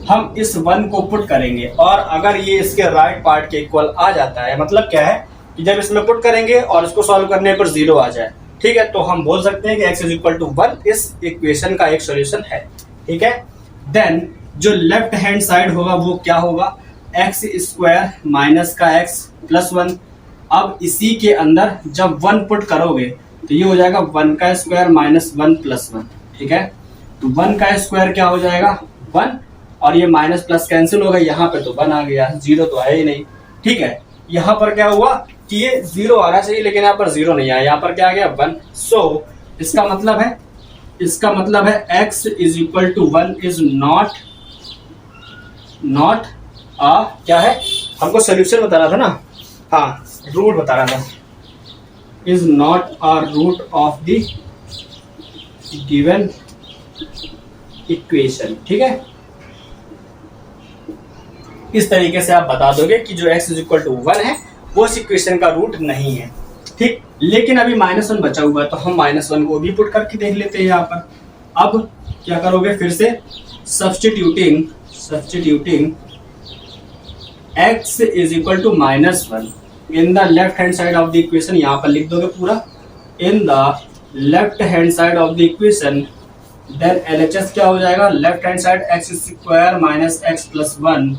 Speaker 1: हम इस 1 को पुट करेंगे, और अगर ये इसके राइट पार्ट के इक्वल आ जाता है, मतलब क्या है कि जब इसमें पुट करेंगे और इसको सॉल्व करने पर 0 आ जाए, ठीक है, तो हम बोल सकते हैं कि x इज इक्वल टू 1 इस इक्वेशन का एक सॉल्यूशन है, ठीक है। देन जो लेफ्ट हैंड साइड होगा वो क्या होगा, एक्स स्क्वायर माइनस का x प्लस 1। अब इसी के अंदर जब 1 पुट करोगे तो ये हो जाएगा 1 का स्क्वायर माइनस 1 प्लस 1, ठीक है। तो 1 का स्क्वायर क्या हो जाएगा 1, और ये माइनस प्लस कैंसिल होगा, यहाँ पे तो 1 आ गया, 0 तो है ही नहीं, ठीक है। यहाँ पर क्या हुआ कि ये 0 आना चाहिए, लेकिन यहाँ पर 0 नहीं आया, यहाँ पर क्या आ गया 1। सो इसका मतलब है x is equal to 1 is not क्या है, हमको सोल्यूशन बताना था ना, हाँ रूट बता रहा था, is not a root of the given equation, ठीक है। इस तरीके से आप बता दोगे कि जो x इज इक्वल टू 1 है वो इस इक्वेशन का रूट नहीं है, ठीक। लेकिन अभी -1 बचा हुआ है, तो हम -1 को भी पुट करके देख लेते हैं यहाँ पर। अब क्या करोगे, फिर से substituting x is equal to -1 in the left hand side of the equation, यहाँ पर लिख दोगे पूरा, in the left hand side of the equation, then LHS क्या हो जाएगा, left hand side x square minus x plus 1।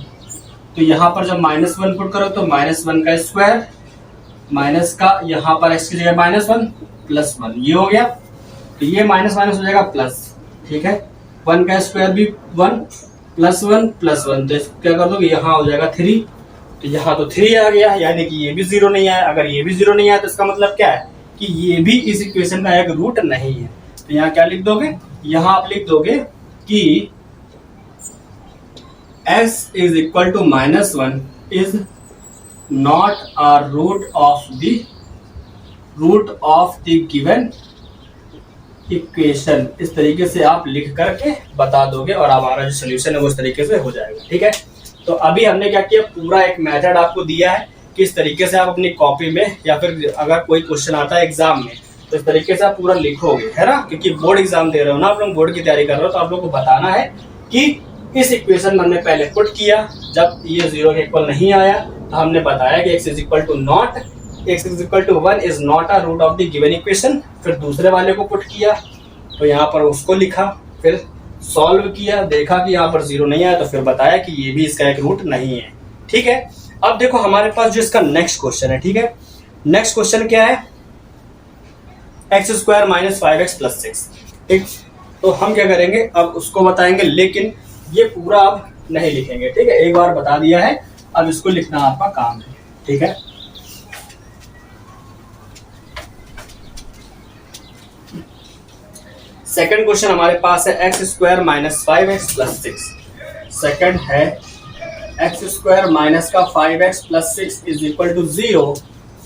Speaker 1: तो यहाँ पर जब -1 पुट करो तो -1 का स्क्वायर माइनस का, यहाँ पर x की जगह -1 प्लस 1, ये हो गया। तो ये माइनस माइनस हो जाएगा प्लस, ठीक है। 1 का स्क्वायर भी 1 प्लस 1 प्लस 1, तो क्या कर दोगे, यहाँ हो जाएगा 3, तो यहाँ तो 3 आ गया, यानी कि ये भी 0 नहीं आया। अगर ये भी 0 नहीं आया तो इसका मतलब क्या है कि ये भी इस इक्वेशन का एक रूट नहीं है। तो यहाँ क्या लिख दोगे, यहाँ आप लिख दोगे कि x is equal to -1 is not a root of the given equation. इस तरीके से आप लिख करके बता दोगे और हमारा जो सोल्यूशन है वो इस तरीके से हो जाएगा, ठीक है। तो अभी हमने क्या किया, पूरा एक मेथड आपको दिया है कि इस तरीके से आप अपनी कॉपी में, या फिर अगर कोई क्वेश्चन आता है एग्जाम में तो इस तरीके से आप पूरा लिखोगे, है ना, क्योंकि बोर्ड एग्जाम दे रहे हो ना, आप लोग बोर्ड की तैयारी कर रहे हो, तो आप लोग को बताना है कि इस इक्वेशन में हमने पहले पुट किया, जब ये 0 के इक्वल नहीं आया तो हमने बताया कि x is equal to 1 is not a root of the given equation. फिर दूसरे वाले को पुट किया तो यहाँ पर उसको लिखा, फिर सॉल्व किया, देखा कि यहाँ पर 0 नहीं आया, तो फिर बताया कि ये भी इसका एक रूट नहीं है, ठीक है। अब देखो हमारे पास जो इसका नेक्स्ट क्वेश्चन है, ठीक है, नेक्स्ट क्वेश्चन क्या है, x square minus 5x plus 6, ठीक। तो हम क्या करेंगे, अब उसको बताएंगे, लेकिन ये पूरा अब नहीं लिखेंगे, ठीक है, एक बार बता दिया है, अब इसको लिखना आपका काम है, ठीक है। सेकंड क्वेश्चन हमारे पास है x square minus 5x plus 6। Second है x स्क्वायर माइनस का 5x plus 6 is equal to 0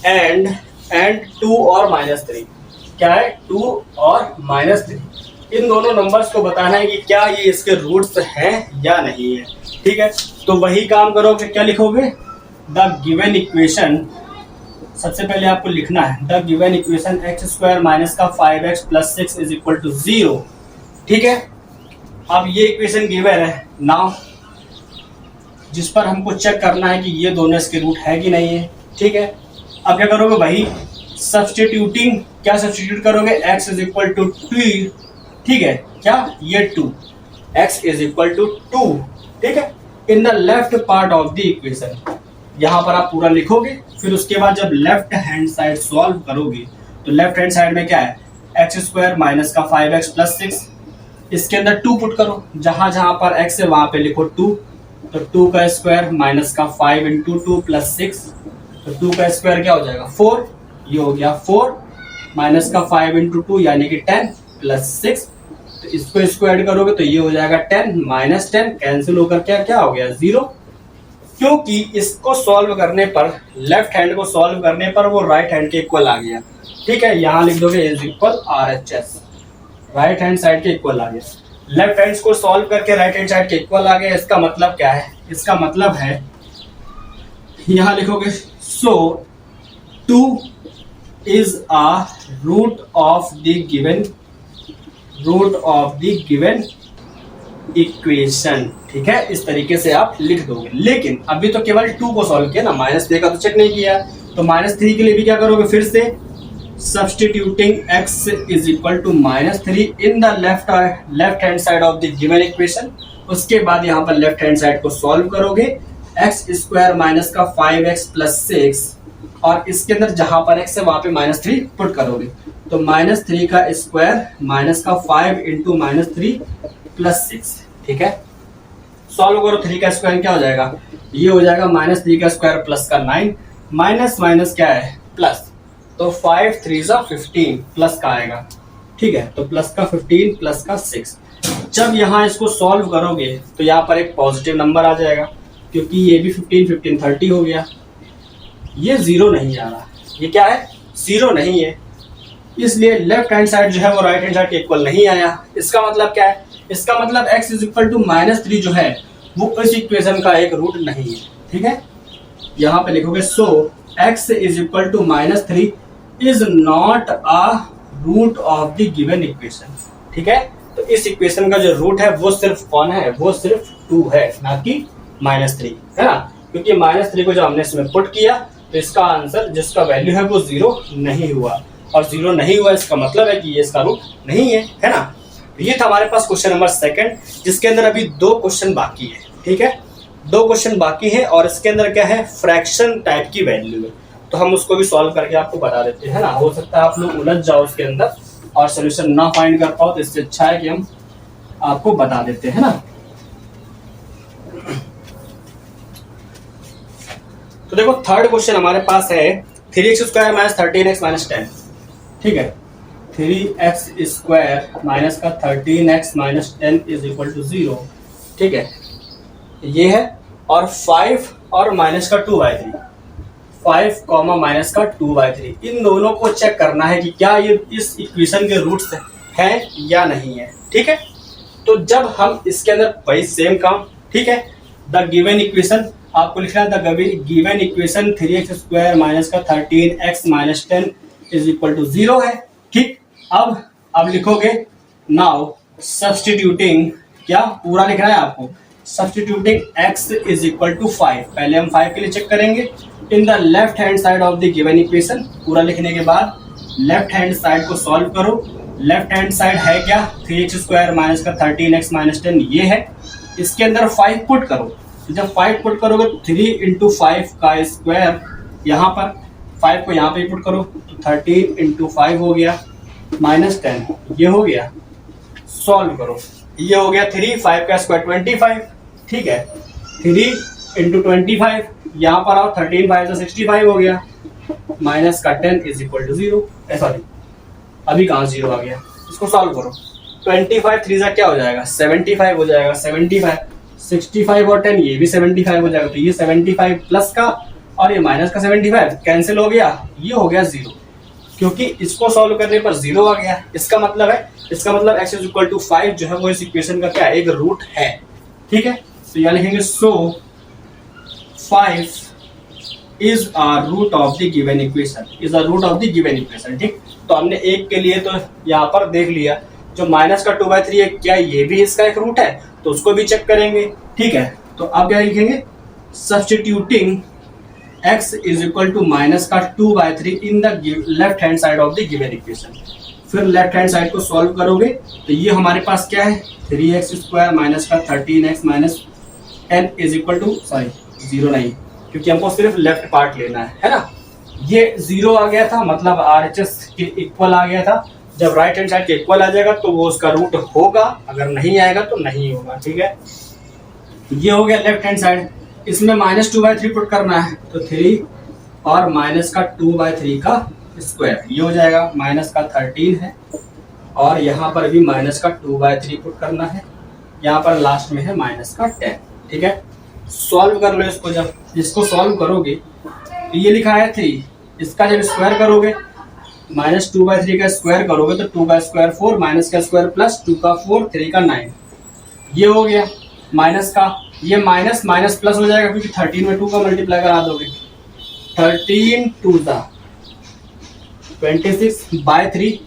Speaker 1: and 2 और -3। क्या है, 2 और -3, इन दोनों नंबर्स को बताना है कि क्या ये इसके रूट्स हैं या नहीं है, ठीक है। तो वही काम करोगे, क्या लिखोगे, द गिवन इक्वेशन, सबसे पहले आपको लिखना है the given equation x square minus का 5x plus 6 is equal to 0, ठीक है। अब ये इक्वेशन गिवन है नाउ, जिस पर हमको चेक करना है कि ये दोनों इसके रूट है कि नहीं है, ठीक है। अब क्या करोगे भाई, सब्स्टिट्यूटिंग, क्या सब्स्टिट्यूट करोगे, x इज इक्वल टू 2, ठीक है, क्या ये 2, x इज इक्वल टू 2, ठीक है, इन the left part of the equation. यहाँ पर आप पूरा लिखोगे, फिर उसके बाद जब लेफ्ट हैंड साइड सॉल्व करोगे तो लेफ्ट हैंड साइड में क्या है, x स्क्वायर माइनस का 5x प्लस 6 इसके अंदर 2 पुट करो, जहां जहां पर x है वहां पे लिखो 2, तो 2 का स्क्वायर माइनस का 5 इंटू 2 प्लस 6, तो 2 का स्क्वायर क्या हो जाएगा 4, ये हो गया 4 माइनस का 5 इंटू 2 यानी कि 10 प्लस 6, तो इसको स्क्वायर करोगे तो ये हो जाएगा 10 माइनस 10 कैंसिल होकर क्या हो गया 0, क्योंकि इसको सॉल्व करने पर, लेफ्ट हैंड को सॉल्व करने पर वो राइट हैंड के इक्वल आ गया। ठीक है, यहां लिख दोगे is equal RHS, right hand side के इक्वल आ गया। लेफ्ट हैंड को सॉल्व करके राइट हैंड साइड के इक्वल आ गया, इसका मतलब क्या है, इसका मतलब है यहां लिखोगे so 2 is a root of the given equation. ठीक है, इस तरीके से आप लिख दोगे। लेकिन अभी तो केवल 2 को सॉल्व किया ना, -3 का तो चेक नहीं किया, तो -3 के लिए भी क्या करोगे, फिर से substituting x is equal to -3 in the left hand side of the given equation। उसके बाद यहाँ पर लेफ्ट हैंड साइड को सॉल्व करोगे, x स्क्वायर माइनस का 5x प्लस 6, और इसके अंदर जहां पर x है वहां पे -3 पुट करोगे, तो -3 का स्क्वायर माइनस का 5 इंटू -3 प्लस 6। ठीक है, सॉल्व करो, 3 का स्क्वायर क्या हो जाएगा, ये हो जाएगा -3 का स्क्वायर प्लस का 9, माइनस माइनस क्या है प्लस, तो 5 3 15 प्लस का आएगा। ठीक है, तो प्लस का 15 प्लस का 6, जब यहाँ इसको सॉल्व करोगे तो यहाँ पर एक पॉजिटिव नंबर आ जाएगा, क्योंकि ये भी 15 15 30 हो गया, ये 0 नहीं आ रहा, ये क्या है 0 नहीं है, इसलिए लेफ्ट हैंड साइड जो है वो राइट हैंड साइड के इक्वल नहीं आया। इसका मतलब क्या है, इसका मतलब x इज इक्वल टू -3 जो है वो इस इक्वेशन का एक रूट नहीं है। ठीक है, यहाँ पे लिखोगे so x is equal to -3 is not a root of the given equation. ठीक है, तो इस इक्वेशन का जो रूट है वो सिर्फ कौन है, वो सिर्फ 2 है, ना कि -3 है ना, क्योंकि -3 को जब हमने इसमें पुट किया तो इसका आंसर जिसका वैल्यू है वो 0 नहीं हुआ, और 0 नहीं हुआ इसका मतलब है कि ये इसका रूट नहीं है ना। ये था हमारे पास क्वेश्चन नंबर 2, जिसके अंदर अभी 2 क्वेश्चन बाकी है। ठीक है, 2 क्वेश्चन बाकी है, और इसके अंदर क्या है, फ्रैक्शन टाइप की वैल्यू है, तो हम उसको भी सॉल्व करके आपको बता देते हैं ना। हो सकता है आप लोग उलझ जाओ उसके अंदर और सोल्यूशन ना फाइंड कर पाओ, तो इससे अच्छा है कि हम आपको बता देते हैं ना। तो देखो थर्ड क्वेश्चन हमारे पास है 3x square minus 13x minus 10। ठीक है, 3x स्क्वायर माइनस का 13x minus 10 is equal to 0। ठीक है, ये है, और 5 और माइनस का 2/3, 5 कॉमा माइनस का 2/3, इन दोनों को चेक करना है कि क्या ये इस इक्वेशन के रूट्स हैं या नहीं है। ठीक है, तो जब हम इसके अंदर वही सेम काम, ठीक है, द गिवन इक्वेशन आपको लिखना है, the given equation 3x square minus का 13x minus 10 is equal to 0 है। ठीक, अब लिखोगे नाउ सब्स्टिट्यूटिंग, क्या पूरा लिखना है आपको, substituting x is equal to 5, पहले हम 5 के लिए चेक करेंगे, in the left hand side of the given equation. पूरा लिखने के बाद लेफ्ट हैंड साइड को सॉल्व करो, लेफ्ट हैंड साइड है क्या, 3x स्क्वायर माइनस का 13x माइनस 10 ये है, इसके अंदर 5 पुट करो, जब 5 पुट करोगे 3 इंटू 5 का स्क्वायर, यहाँ पर 5 को यहाँ पे पुट करो तो 13 इंटू 5 हो गया माइनस 10, ये हो गया, सॉल्व करो, ये हो गया 3, 5 का स्क्वायर 25। ठीक है, 3 इंटू 25, यहाँ पर आओ 13 5 से 65 हो गया, माइनस का 10 इज इक्वल टू 0, सॉरी अभी कहाँ 0 आ गया, इसको सॉल्व करो, 25 3 से क्या हो जाएगा 75 हो जाएगा, 75 65 और 10 ये भी 75 हो जाएगा, तो ये 75 प्लस का और ये माइनस का 75 कैंसिल हो गया, ये हो गया 0, क्योंकि इसको सॉल्व करने पर 0 आ गया। इसका मतलब x इज इक्वल टू 5 जो है वो इस इक्वेशन का क्या एक रूट है। ठीक है, तो यहाँ लिखेंगे so 5 is a root of the given equation, is a root of the given equation. ठीक, तो हमने एक के लिए तो यहाँ पर देख लिया, जो माइनस का 2/3 है क्या ये भी इसका एक रूट है, तो उसको भी चेक करेंगे। ठीक है, तो अब क्या लिखेंगे, substituting x is equal to minus का 2/3 in the left hand side of the given equation. फिर लेफ्ट हैंड साइड को सॉल्व करोगे तो ये हमारे पास क्या है, 3x स्क्वायर माइनस का 13x minus 10 is equal to, sorry 0 नहीं, क्योंकि हमको सिर्फ लेफ्ट पार्ट लेना है ना। ये 0 आ गया था, मतलब RHS के इक्वल आ गया था, जब राइट हैंड साइड के इक्वल आ जाएगा तो वो उसका रूट होगा, अगर नहीं आएगा तो नहीं होगा। ठीक है, ये हो गया लेफ्ट हैंड साइड। इसमें -2/3 पुट करना है तो 3 और माइनस का 2/3 का स्क्वायर, ये हो जाएगा। माइनस का 13 है और यहाँ पर भी माइनस का 2/3 पुट करना है। यहाँ पर लास्ट में है माइनस का 10। ठीक है, सॉल्व कर लो इसको। जब इसको सॉल्व करोगे तो ये लिखा है 3, इसका जब स्क्वायर करोगे -2/3 का स्क्वायर करोगे तो 2 का स्क्वायर 4, माइनस का स्क्वायर प्लस 2 का 4, 3 का 9, ये हो गया। माइनस का ये माइनस माइनस प्लस हो जाएगा क्योंकि 13 में 2 का मल्टीप्लाई करा दोगे। 13 2 26/3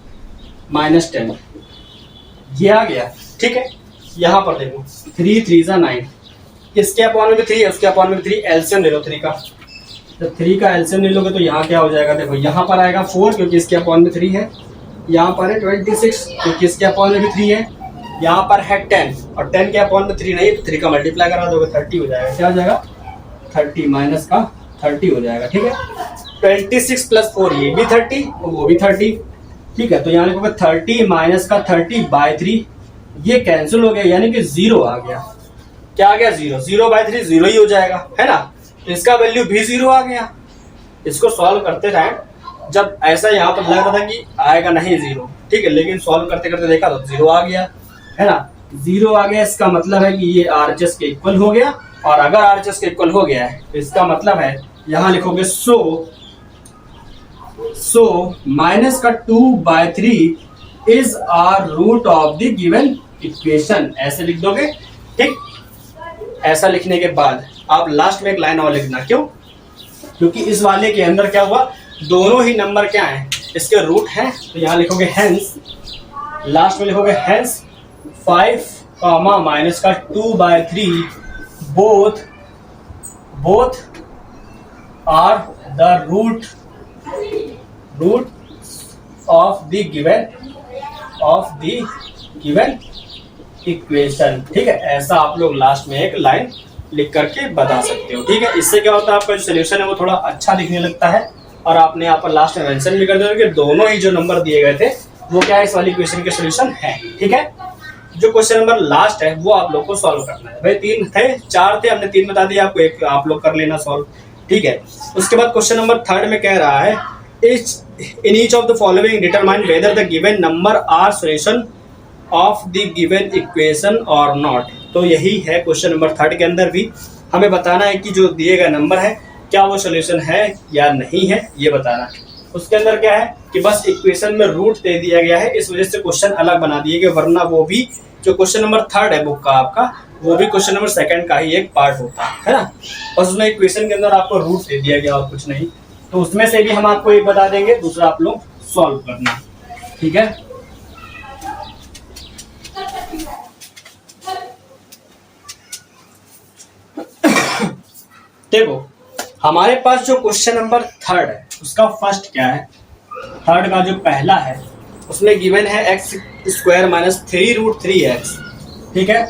Speaker 1: -10, ये आ गया। ठीक है, यहाँ पर देखो 3 3 9, इसके अपॉन में 3 है, उसके अपॉन में 3, एलसीएम ले लो 3 का। जब 3 का एलसीएम ले लोगे तो यहाँ क्या हो जाएगा, देखो यहाँ पर आएगा 4 क्योंकि इसके अपॉन में 3 है, यहाँ पर है 26 क्योंकि इसके अपॉन में भी 3 है, यहाँ पर है 10 और 10 के अपॉन में 3 नहीं, 3 का मल्टीप्लाई करा दोगे 30 हो जाएगा। क्या हो जाएगा 30 माइनस का 30 हो जाएगा। ठीक है, 26 + 4 ये भी 30 और वो भी 30। ठीक है, तो यहाँ लिखोगे 30 माइनस का 30/3, ये कैंसिल हो गया यानी कि 0 आ गया। क्या आ गया 0, 0/3 0 ही हो जाएगा, है ना। तो इसका वैल्यू भी 0 आ गया। इसको सॉल्व करते टाइम जब ऐसा यहाँ पर लग रहा था कि आएगा नहीं 0, ठीक है, लेकिन सॉल्व करते करते देखा तो 0 आ गया, है ना। 0 आ गया, इसका मतलब है कि ये RHS के इक्वल हो गया। और अगर RHS के इक्वल हो गया है तो इसका मतलब है यहाँ लिखोगे सो माइनस का 2/3 is are root of the given equation, ऐसे लिख दोगे। ठीक, ऐसा लिखने के बाद आप लास्ट में एक लाइन और लिखना। क्यों? क्योंकि इस वाले के अंदर क्या हुआ, दोनों ही नंबर क्या हैं, इसके रूट हैं। तो यहाँ लिखोगे हेंस, लास्ट में लिखोगे हेंस 5 माइनस का 2/3 both are the root of the given equation. ठीक है, ऐसा आप लोग लास्ट में एक लाइन लिख करके बता सकते हो। ठीक है, इससे क्या होता है, आपका जो सोल्यूशन है वो थोड़ा अच्छा दिखने लगता है और आपने यहाँ पर लास्ट में मेंशन भी कर दिया कि दोनों ही जो नंबर दिए गए थे वो क्या है, इस वाली इक्वेशन के सोल्यूशन है। ठीक है, जो क्वेश्चन नंबर लास्ट है वो आप लोग को सॉल्व करना है। भाई 3 थे, 4 थे, हमने 3 बता दिया आपको, एक आप लोग कर लेना सॉल्व। ठीक है, उसके बाद क्वेश्चन नंबर 3 में कह रहा है in each of the following determine whether the given number are solution of the given equation और नॉट। तो यही है क्वेश्चन नंबर 3 के अंदर भी हमें बताना है कि जो दिए गए नंबर है क्या वो सोल्यूशन है या नहीं है, ये बताना है। उसके अंदर क्या है कि बस इक्वेशन में रूट दे दिया गया है, इस वजह से क्वेश्चन अलग बना दिए गए, वरना वो भी जो क्वेश्चन नंबर 3 है बुक का आपका, वो भी क्वेश्चन नंबर 2 का ही एक पार्ट होता है ना। बस उसमें इक्वेशन के अंदर आपको रूट दे दिया गया और कुछ नहीं, तो उसमें से भी हम आपको एक बता देंगे, दूसरा आप लोग सॉल्व करना। ठीक है, देखो हमारे पास जो क्वेश्चन नंबर 3 है उसका फर्स्ट क्या है, 3 का जो पहला है उसमें गिवन है x² - 3√3x। ठीक है,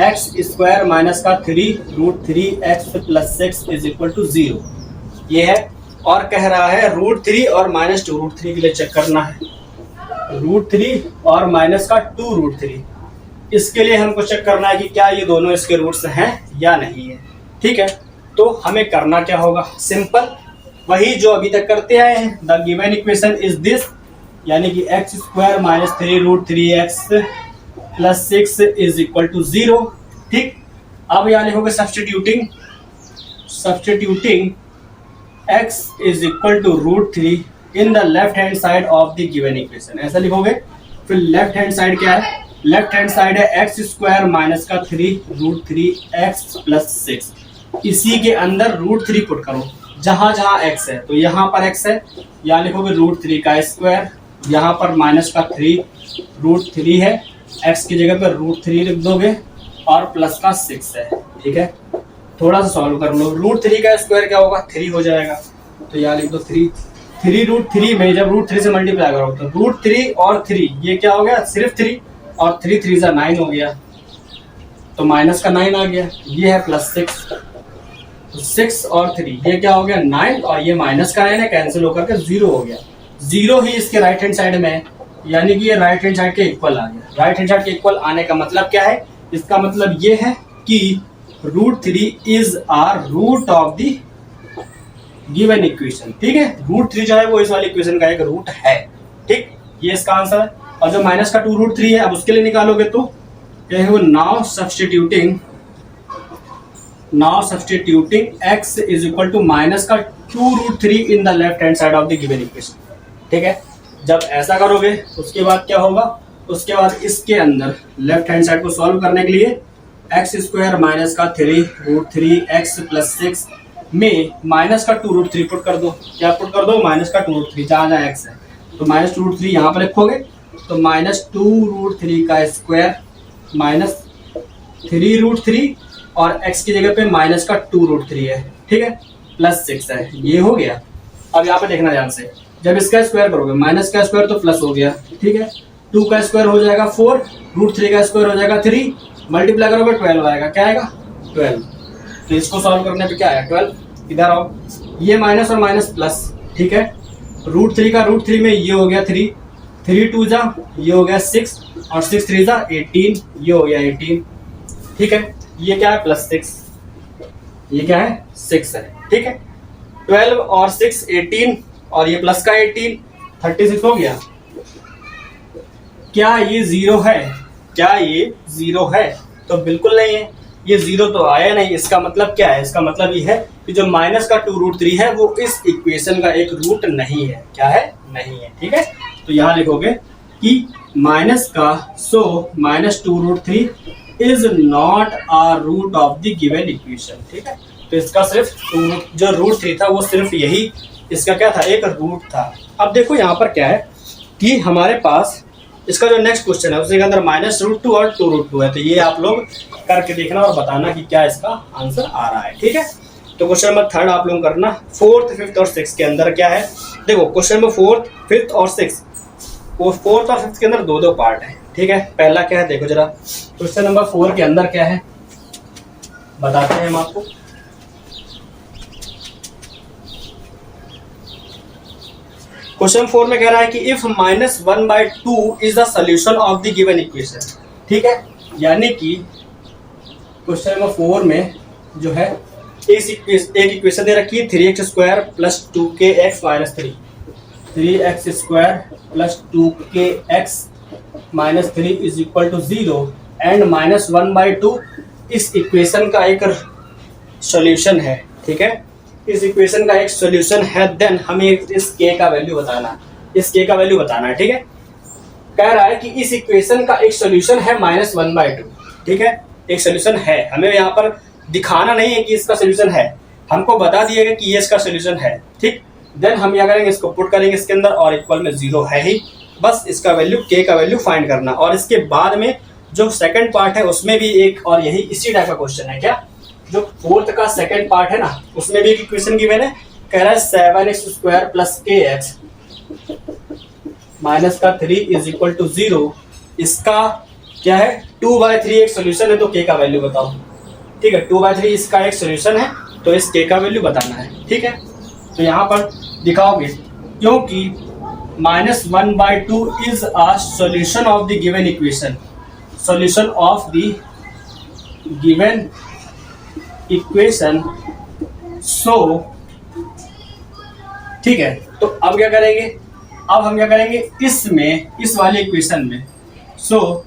Speaker 1: x² माइनस का 3√3x + 6 = 0, ये है। और कह रहा है √3 और -2√3 के लिए चेक करना है, √3 और माइनस का 2√3, इसके लिए हमको चेक करना है कि क्या ये दोनों इसके रूट्स हैं या नहीं है। ठीक है, तो हमें करना क्या होगा, सिंपल वही जो अभी तक करते आए हैं। The given equation is this, यानी कि x² - 3√3x + 6 = 0। ठीक, अब यहाँ लिखोगे substituting x = √3 in the left hand side of the given equation, ऐसा लिखोगे। फिर लेफ्ट हैंड साइड क्या है, लेफ्ट हैंड साइड है x² माइनस का 3√3x + 6, इसी के अंदर √3 पुट करो जहां जहां x है, तो यहाँ पर x है, यहाँ लिखोगे √3 का स्क्वायर, यहाँ पर माइनस का 3√3 है, x की जगह पर √3 लिख दोगे और प्लस का 6 है। ठीक है, थोड़ा सा सॉल्व कर लो, √3 का स्क्वायर क्या होगा, 3 हो जाएगा, तो यहाँ लिख दो 3√3 में जब √3 से मल्टीप्लाई करो तो √3 और 3 ये क्या हो गया, सिर्फ 3 और 3 3 = 9 हो गया, तो माइनस का 9 आ गया, ये है +6, 6 और 3 ये क्या हो गया 9 और ये माइनस का 9 है, कैंसिल होकर के 0 हो गया। 0 ही इसके राइट हैंड साइड में है, यानी कि ये राइट हैंड साइड के इक्वल आ गया। राइट हैंड साइड के इक्वल आने का मतलब क्या है, इसका मतलब ये है कि √3 is are root of the given equation. ठीक है, √3 जो है वो इस वाली इक्वेशन का एक रूट है। ठीक, ये इसका आंसर है। और जो माइनस का 2√3 है, अब उसके लिए निकालोगे तो क्या है वो, now substituting x is equal to minus का 2√3 in the left hand side of the given equation. ठीक है, जब ऐसा करोगे उसके बाद क्या होगा, उसके बाद इसके अंदर लेफ्ट हैंड साइड को सॉल्व करने के लिए x² माइनस का 3√3x प्लस 6 में माइनस का 2√3 पुट कर दो। क्या पुट कर दो, माइनस का 2√3, जहाँ जहाँ x है तो माइनस 2√3 यहाँ पर लिखोगे तो माइनस 2√3 का स्क्वायर माइनस 3√3 और x की जगह पे माइनस का 2√3 है। ठीक है, प्लस 6 है, ये हो गया। अब यहाँ पे देखना ध्यान से, जब इसका स्क्वायर करोगे माइनस का स्क्वायर तो प्लस हो गया। ठीक है, 2 का स्क्वायर हो जाएगा 4, √3 का स्क्वायर हो जाएगा 3, मल्टीप्लाई करोगे 12 आएगा। क्या आएगा, 12। तो इसको सॉल्व करने पे क्या आया, 12। इधर आओ, ये माइनस और माइनस प्लस। ठीक है, √3 का √3 में ये हो गया 3, 3 2 जा ये हो गया 6 और 6 3 जा 18, ये हो गया 18। ठीक है, ये क्या है, प्लस 6, ये क्या है, 6 है। ठीक है, 12 और 6 18 और ये प्लस का 18 36 हो गया। क्या ये 0 है, क्या ये 0 है, तो बिल्कुल नहीं है, ये 0 तो आया नहीं। इसका मतलब क्या है, इसका मतलब ये है कि जो माइनस का 2√3 है वो इस इक्वेशन का एक रूट नहीं है। क्या है, नहीं है। ठीक है, तो यहाँ लिखोगे कि माइनस का minus 2√3 is not a root of the given equation. ठीक है, तो इसका सिर्फ जो √3 था वो सिर्फ यही इसका क्या था, एक रूट था। अब देखो यहाँ पर क्या है कि हमारे पास इसका जो नेक्स्ट क्वेश्चन है उसके अंदर -√2 और 2√2 है। तो ये आप लोग करके देखना और बताना कि क्या इसका आंसर आ रहा है। ठीक है, तो क्वेश्चन नंबर 3 आप लोग करना। 4th, 5th और 6th के अंदर क्या है, देखो क्वेश्चन नंबर 4th, 5th और 6th, वो 4th और 5th के अंदर दो पार्ट है। ठीक है, पहला क्या है देखो जरा, क्वेश्चन नंबर 4 के अंदर क्या है बताते हैं हम आपको। क्वेश्चन 4 में कह रहा है कि if -1/2 is the solution of the given equation. ठीक है, यानी कि क्वेश्चन नंबर 4 में जो है एक इक्वेशन दे रखी है 3x² plus 2kx minus 3, 3x² plus 2kx minus 3 is equal to 0 and -1/2 इस इक्वेशन का एक सॉल्यूशन है। ठीक है, इस इक्वेशन का एक सॉल्यूशन है, देन हमें इस k का वैल्यू बताना है, इस k का वैल्यू बताना है। ठीक है, कह रहा है कि इस इक्वेशन का एक सॉल्यूशन है -1/2। ठीक है, एक सॉल्यूशन है, हमें यहाँ पर दिखाना नहीं है कि इसका सॉल्यूशन है, हमको बता दिएगा कि ये इसका सॉल्यूशन है। ठीक, देन हम क्या करेंगे, इसको पुट करेंगे इसके अंदर और इक्वल में 0 है ही, बस इसका वैल्यू k का वैल्यू फाइंड करना। और इसके बाद में जो सेकंड पार्ट है उसमें भी एक और यही इसी टाइप का क्वेश्चन है। क्या, जो 4th का सेकंड पार्ट है ना, उसमें भी एक इक्वेशन गिवन है, कह रहा है 7x² प्लस kx माइनस का 3 इज इक्वल टू 0। इसका क्या है, 2/3 एक सोल्यूशन है, तो k का वैल्यू बताओ। ठीक है, 2/3 इसका एक सोल्यूशन है, तो इस k का वैल्यू बताना है। ठीक है, तो यहाँ पर दिखाओगे क्योंकि -1/2 is a solution of the given equation, solution of the given equation. So ठीक है, तो अब क्या करेंगे, अब हम क्या करेंगे इसमें, इस वाले इक्वेशन में, so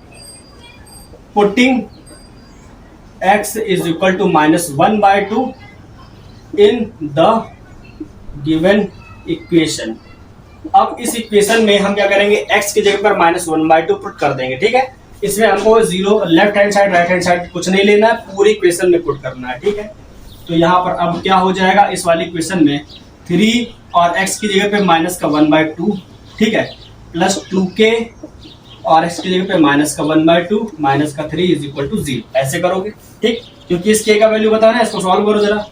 Speaker 1: putting x is equal to -1/2 in the given equation. अब इस इक्वेशन में हम क्या करेंगे, x की जगह पर -1/2 पुट कर देंगे। ठीक है, इसमें हमको 0 left hand side right hand side कुछ नहीं लेना है, पूरी इक्वेशन में पुट करना है। ठीक है, तो यहाँ पर अब क्या हो जाएगा, इस वाली इक्वेशन में 3 और x की जगह पे माइनस का 1/2, ठीक है, प्लस 2k और x की जगह पे माइनस का 1/2 माइनस का 3 इज इक्वल टू 0, ऐसे करोगे। ठीक, क्योंकि इस k का वैल्यू बताना है, इसको सॉल्व करो जरा।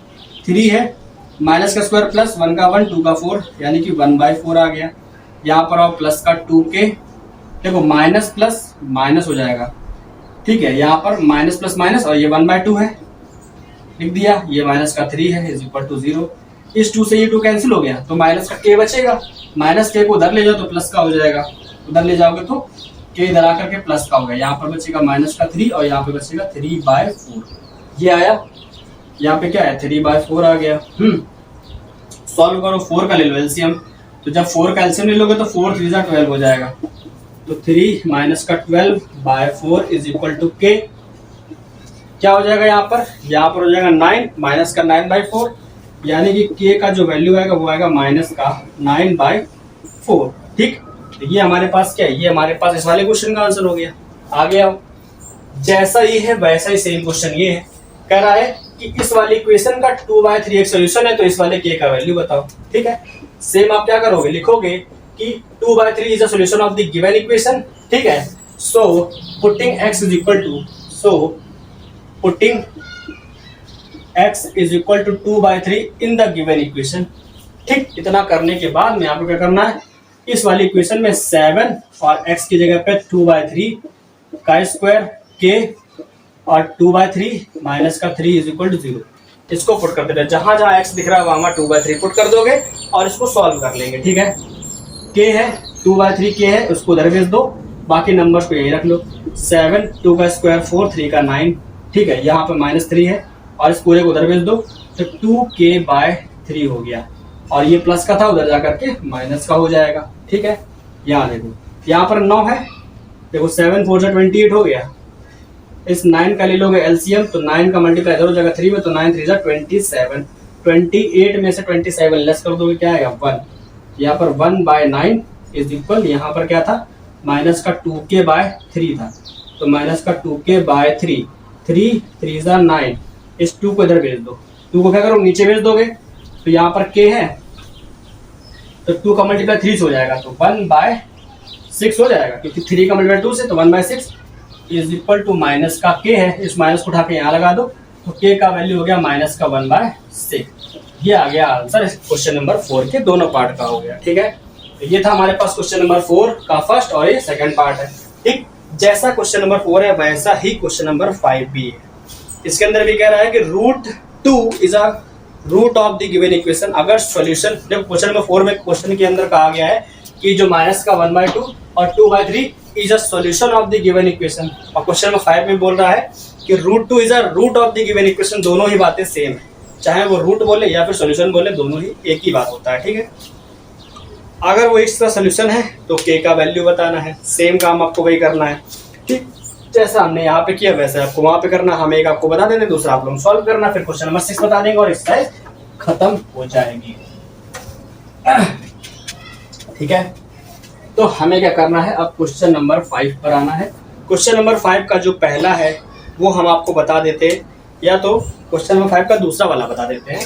Speaker 1: 3 है, माइनस का स्क्वायर प्लस 1 का 1 2 का 4 यानी कि 1/4 आ गया। यहाँ पर आओ प्लस का 2k, देखो माइनस प्लस माइनस हो जाएगा। ठीक है, यहाँ पर माइनस प्लस माइनस और ये 1/2 है, लिख दिया, ये माइनस का 3 है इज इक्वल टू 0। इस 2 से ये 2 कैंसिल हो गया तो माइनस का k बचेगा, माइनस k को उधर ले जाओ तो प्लस का हो जाएगा, उधर ले जाओगे तो के इधर आकर के प्लस का हो गया, यहाँ पर बचेगा माइनस का 3 और यहाँ पे बचेगा 3/4। ये आया, यहाँ पे क्या है 3/4 आ गया। सॉल्व करो, 4 का ले लो एलसीएम। तो जब 4 का एलसीएम ले लोगे तो 4 3 12 हो जाएगा। तो 3 माइनस का 12/4 इज इक्वल टू के। क्या हो जाएगा यहाँ पर हो जाएगा 9 माइनस का 9/4, यानी कि के का जो वैल्यू आएगा वो आएगा माइनस का 9/4। ठीक, तो ये हमारे पास क्या है, ये हमारे पास इस वाले क्वेश्चन का आंसर हो गया। आगे आओ, जैसा ही है वैसा ही सेम क्वेश्चन ये है, कह रहा है कि इस वाली इक्वेशन का 2/3 एक सोल्यूशन है, तो इस वाले के का वैल्यू बताओ। ठीक है, सेम आप क्या करोगे, लिखोगे कि 2/3 is the solution of the given equation. ठीक है, so putting x is equal to x is equal to 2/3 in the given equation. ठीक, इतना करने के बाद में आपको क्या करना है, इस वाली इक्वेशन में 7 और x की जगह पे 2/3 का स्क्वायर के और 2/3 माइनस का 3 इज इक्वल टू 0, इसको पुट कर देना। जहां जहां x दिख रहा है वहां 2/3 पुट कर दोगे और इसको सॉल्व कर लेंगे। ठीक है, k है 2/3 k है, उसको उधर भेज दो, बाकी नंबर्स को यही रख लो। 7 2 का स्क्वायर 4 3 का 9। ठीक है, यहाँ पे -3 है और इस पूरे को उधर भेज दो, तो 2k/3 हो गया, और ये प्लस का था उधर जाकर के माइनस का हो जाएगा। ठीक है, यहाँ देखो, यहाँ पर 9 है, देखो 7 4 से 28 हो गया। इस 9 का ले लोगे एलसीएम, तो 9 का मल्टीप्लाई इधर हो जाएगा 3 में, तो 9 3 27। 28 में से 27 लेस कर दोगे, क्या आएगा 1। यहाँ पर 1/9 इज इक्वल, यहाँ पर क्या था माइनस का 2k/3 था, तो माइनस का 2k/3, 3 3 9। इस 2 को इधर भेज दो, 2 को क्या करो नीचे भेज दोगे, तो यहाँ पर k है, तो 2 का मल्टीप्लाई 3 से हो जाएगा, तो 1/6 हो जाएगा, क्योंकि 3 का मल्टीप्लाई 2 से, तो 1/6 इज इक्वल टू माइनस का k है, इस माइनस को उठा के यहाँ लगा दो, तो k का वैल्यू हो गया माइनस का 1/6। ये आ गया आंसर क्वेश्चन नंबर 4 के दोनों पार्ट का हो गया। ठीक है, तो ये था हमारे पास क्वेश्चन नंबर 4 का फर्स्ट और ये सेकंड पार्ट है। ठीक, जैसा क्वेश्चन नंबर 4 है वैसा ही क्वेश्चन नंबर 5 भी है। इसके अंदर भी कह रहा है कि √2 is a root of the given equation. अगर सॉल्यूशन, जब क्वेश्चन नंबर 4 में क्वेश्चन के अंदर कहा गया है कि जो माइनस का 1/2 और 2/3 is a solution of the given equation, और क्वेश्चन नंबर 5 में बोल रहा है कि √2 is a root of the given equation. दोनों ही बातें सेम है, चाहे वो रूट बोले या फिर सॉल्यूशन बोले, दोनों ही एक ही बात होता है। ठीक है, अगर वो इसका सॉल्यूशन है तो के का वैल्यू बताना है, सेम काम आपको वही करना है। ठीक, जैसा हमने यहाँ पे किया वैसे आपको वहां पे करना। हम एक आपको बता देंगे, दूसरा आप लोग सॉल्व करना, फिर क्वेश्चन नंबर 6 बता देंगे और एक्सरसाइज खत्म हो जाएगी। ठीक है, तो हमें क्या करना है, अब क्वेश्चन नंबर 5 पर आना है। क्वेश्चन नंबर 5 का जो पहला है वो हम आपको बता देते हैं, या तो क्वेश्चन नंबर 5 का दूसरा वाला बता देते हैं,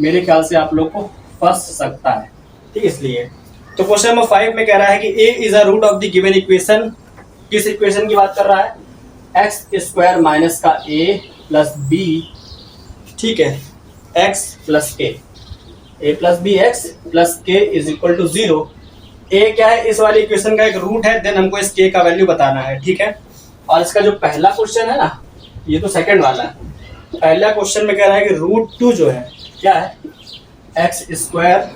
Speaker 1: मेरे ख्याल से आप लोग को फंस सकता है। ठीक, इसलिए तो क्वेश्चन नंबर 5 में कह रहा है कि a is a root of the given equation. किस इक्वेशन की बात कर रहा है, x² माइनस का a प्लस b। ठीक है, x plus k, a plus b x plus k is equal to 0। a क्या है, इस वाली इक्वेशन का एक रूट है, देन हमको इस k का वैल्यू बताना है। ठीक है, और इसका जो पहला क्वेश्चन है ना, ये तो सेकंड वाला है। पहला क्वेश्चन में कह रहा है कि √2 जो है क्या है, x²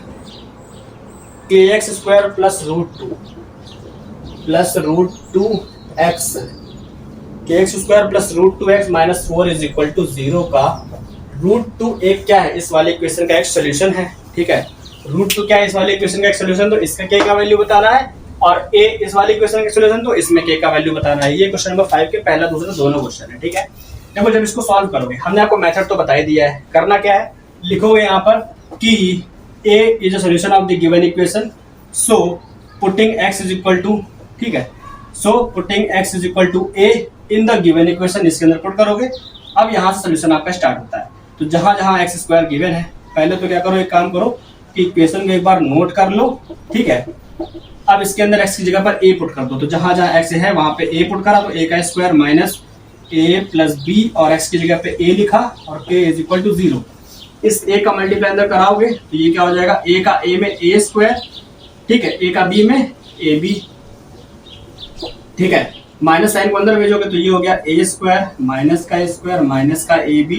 Speaker 1: kx² plus √2 plus √2x kx² plus √2x minus 4 is equal to 0 का √2 एक क्या है, इस वाले इक्वेशन का एक सोल्यूशन है। ठीक है, √2 क्या है, इस वाले इक्वेशन का एक सोल्यूशन, तो इसका k का वैल्यू बताना है, और a इस वाली इक्वेशन का सोल्यूशन, तो इसमें k का वैल्यू बताना है। ये क्वेश्चन नंबर 5 के पहला दूसरा दोनों क्वेश्चन है। ठीक है, देखो जब इसको सॉल्व करोगे, हमने आपको मेथड तो बता ही दिया है, करना क्या है, लिखोगे यहाँ पर कि a is a solution of the given equation, so putting x is equal to, ठीक है, so putting x is equal to a in the given equation, इसके अंदर पुट करोगे। अब यहाँ से सोल्यूशन आपका स्टार्ट होता है, तो जहां जहां x² गिवन है, पहले तो क्या करो, एक काम करो कि इक्वेशन को एक बार नोट कर लो। ठीक है, अब इसके अंदर x की जगह पर a पुट कर दो, तो जहां जहां x है वहां पे a पुट करा, तो a का square minus a plus b, और x की जगह पे a लिखा और k इज इक्वल टू 0। इस a का मल्टीप्लाई अंदर कराओगे तो ये क्या हो जाएगा, a का a में a², ठीक है, a का b में ab। ठीक है, माइनस साइन को अंदर भेजोगे तो ये हो गया a² माइनस का a² माइनस का ab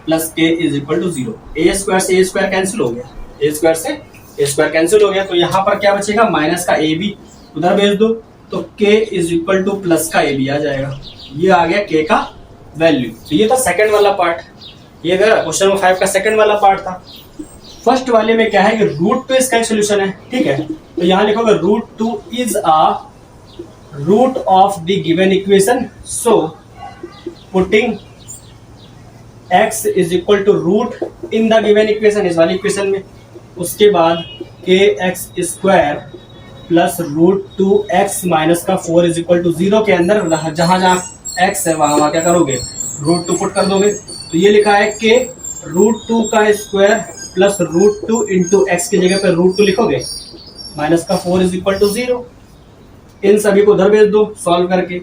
Speaker 1: plus k is equal to 0। a² से a² कैंसिल हो गया, a² से a² कैंसिल हो गया, तो यहाँ पर क्या बचेगा, माइनस का ab उधर भेज दो तो k is equal two plus का a भी आ जाएगा। ये आ गया k का वैल्यू। तो ये था सेकंड वाला पार्ट, ये था क्वेश्चन नंबर 5 का सेकंड वाला पार्ट था। फर्स्ट वाले में क्या है कि रूट टू इसका सोल्यूशन है, ठीक है। तो यहाँ लिखोगे root two is a root of the given equation, so putting x is equal to root in the given equation, इस वाली इक्वेशन में। उसके बाद kx square plus root two x minus का 4 इज इक्वल टू 0 के अंदर जहां जहां x है वहां क्या करोगे, रूट टू पुट कर दोगे। तो ये लिखा है कि रूट टू का square plus root two into x की जगह पे रूट टू लिखोगे, माइनस का 4 इज इक्वल टू 0। इन सभी को उधर भेज दो सॉल्व करके।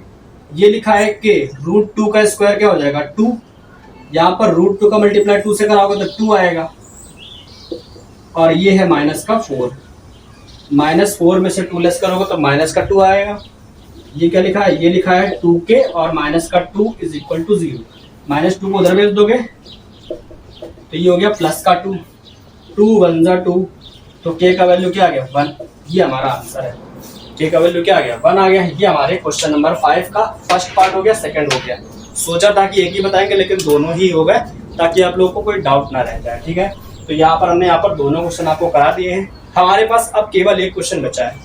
Speaker 1: ये लिखा है कि रूट टू का स्क्वायर क्या हो जाएगा 2, यहाँ पर रूट टू का मल्टीप्लाई 2 से कराओगे तो 2 आएगा, और ये है माइनस का 4, माइनस 4 में से 2 लेस करोगे तो माइनस का 2 आएगा। ये क्या लिखा है, ये लिखा है 2k और माइनस का 2 इज इक्वल टू 0। माइनस 2 को उधर भेज दोगे तो ये हो गया प्लस का 2, 2 1 जा 2, तो k का वैल्यू क्या आ गया 1। ये हमारा आंसर है, k का वैल्यू क्या आ गया 1 आ गया। ये हमारे क्वेश्चन नंबर 5 का फर्स्ट पार्ट हो गया, सेकंड हो गया। सोचा था कि एक ही बताएंगे लेकिन दोनों ही हो गए ताकि आप लोगों को कोई डाउट ना रह जाए, ठीक है। तो यहाँ पर हमने यहाँ पर दोनों क्वेश्चन आपको करा दिए हैं। हमारे पास अब केवल एक क्वेश्चन बचा है,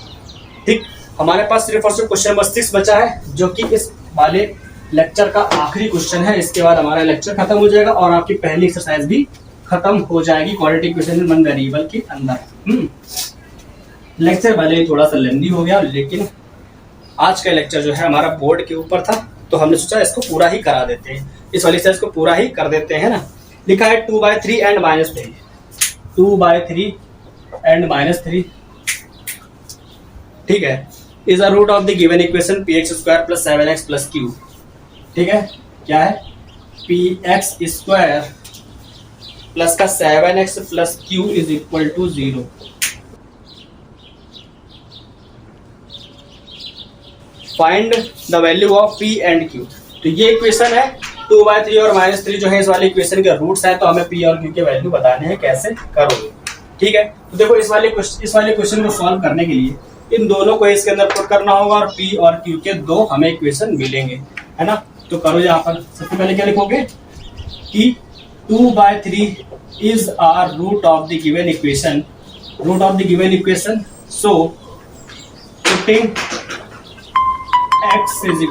Speaker 1: ठीक। हमारे पास सिर्फ और सिर्फ क्वेश्चन नंबर 6 बचा है, जो कि इस वाले लेक्चर का आखिरी क्वेश्चन है। इसके बाद हमारा लेक्चर खत्म हो जाएगा और आपकी पहली एक्सरसाइज भी खत्म हो जाएगी quadratic equation in one variable के अंदर। लेक्चर भले ही थोड़ा सा लेंदी हो गया, लेकिन आज का लेक्चर जो है हमारा बोर्ड के ऊपर था, तो हमने सोचा इसको पूरा ही करा देते हैं, इस वाली एक्सरसाइज को पूरा ही कर देते हैं ना। लिखा है 2/3 एंड -3, 2/3 एंड -3, ठीक है, is a root of the given equation px square plus 7x plus q, ठीक है। क्या है, px स्क्वायर प्लस का 7x plus q is equal to 0। Find the value of p and q। तो ये equation है 2/3 और -3 जो है इस वाले इक्वेशन के रूट्स हैं, तो हमें p और q के वैल्यू बताने हैं, कैसे करोगे, ठीक है। तो देखो इस वाले क्वेश्चन को सॉल्व करने के लिए इन दोनों को इसके अंदर पुट करना होगा और p और q के दो हमें इक्वेशन मिलेंगे, है ना। तो करो यहाँ पर सबसे पहले क्या लिखोगे कि 2/3 is a root of the given equation, root of the given equation, so putting x is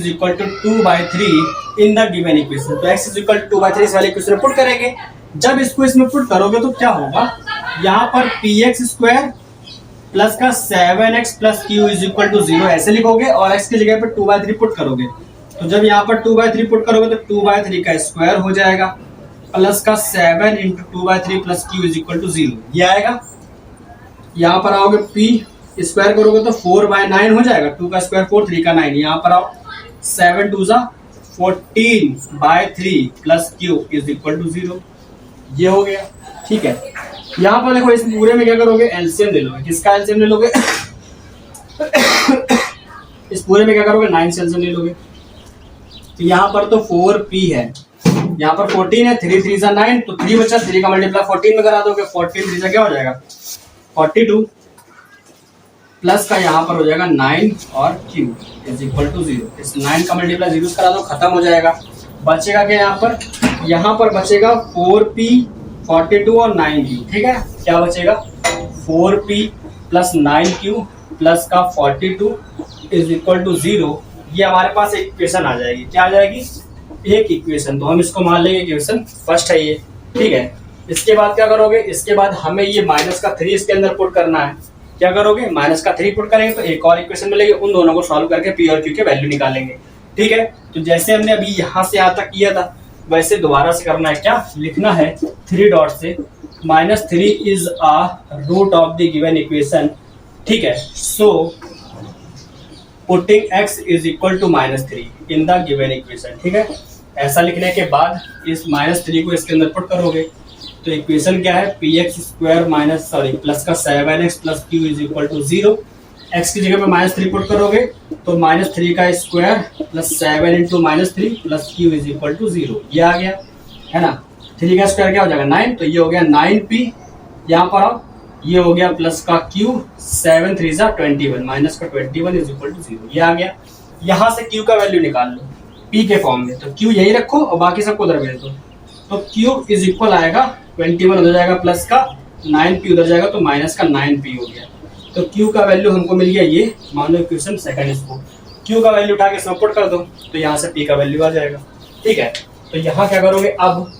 Speaker 1: equal to 2/3 in the given equation। तो x is equal to 2/3 इस वाले इक्वेशन में पुट करेंगे। जब इसको इसमें पुट करोगे तो क्या होगा, यहाँ पर px स्क्वायर प्लस का 7x plus q is equal to 0 ऐसे लिखोगे, और x की जगह पर 2/3 पुट करोगे। तो जब यहाँ पर 2/3 पुट करोगे तो 2/3 का स्क्वायर हो जाएगा प्लस का 7 into 2/3 plus q is equal to 0, ये आएगा। यहाँ पर आओगे p स्क्वायर करोगे तो 4/9 हो जाएगा, 2 का स्क्वायर 4, 3 का 9। यहाँ पर आओ 7 2 जा 14/3 plus q is equal to 0, ये हो गया, ठीक है। यहाँ पर देखो इस पूरे में क्या करोगे, एलसीएम ले लोगे। किसका एलसीएम ले लोगे इस पूरे में क्या करोगे, 9 से एलसीएम ले लोगे। तो यहाँ पर तो 4p है, यहाँ पर 14 है, 3 3 9, तो 3 बचा, 3 का मल्टीप्लाई 14 में करा दोगे, 14 3 क्या हो जाएगा 42, प्लस का यहाँ पर हो जाएगा 9 और q इज इक्वल टू 0। इस 9 का मल्टीप्लाई 0 करा दो, खत्म हो जाएगा। बचेगा क्या यहाँ पर बचेगा 4p 42 और 9q, ठीक है। क्या बचेगा 4p प्लस 9q प्लस का 42 इज इक्वल टू 0। ये हमारे पास एक इक्वेशन आ जाएगी, क्या आ जाएगी, एक इक्वेशन। तो हम इसको मान लेंगे इक्वेशन फर्स्ट है ये, ठीक है। इसके बाद क्या करोगे, इसके बाद हमें ये माइनस का 3 इसके अंदर पुट करना है। क्या करोगे, माइनस का 3 पुट करेंगे तो एक और इक्वेशन मिलेगी, उन दोनों को सॉल्व करके p और q के वैल्यू निकालेंगे, ठीक है। तो जैसे हमने अभी यहाँ से यहाँ तक किया था वैसे दोबारा से करना है। क्या लिखना है, 3 डॉट से -3 is a root of the given equation, ठीक है। So putting x is equal to -3 in the given equation, ठीक है। ऐसा लिखने के बाद इस -3 को इसके अंदर पुट करोगे तो इक्वेशन क्या है, px स्क्वायर प्लस का 7x plus q is equal to 0। x की जगह पे -3 पुट करोगे तो -3 का square plus 7 into -3 plus q is equal to 0, ये आ गया, है ना। 3 का स्क्वायर क्या हो जाएगा 9, तो ये हो गया 9p। यहाँ पर आओ ये हो गया प्लस का क्यू, 7 3 21 माइनस का 21 इज इक्वल टू 0, ये आ गया। यहाँ से क्यू का वैल्यू निकाल लो पी के फॉर्म में, तो क्यू यही रखो और बाकी सबको उधर भेज दो। तो क्यू इज इक्वल आएगा 21 उधर जाएगा प्लस का 9p उधर जाएगा तो माइनस का 9p हो गया। तो क्यू का वैल्यू हमको मिल गया ये, मान लो इक्वेशन सेकंड इसको, क्यू का वैल्यू उठा के इसमें पुट कर दो तो यहाँ से पी का वैल्यू आ जाएगा। ठीक है, तो यहाँ क्या करोगे, अब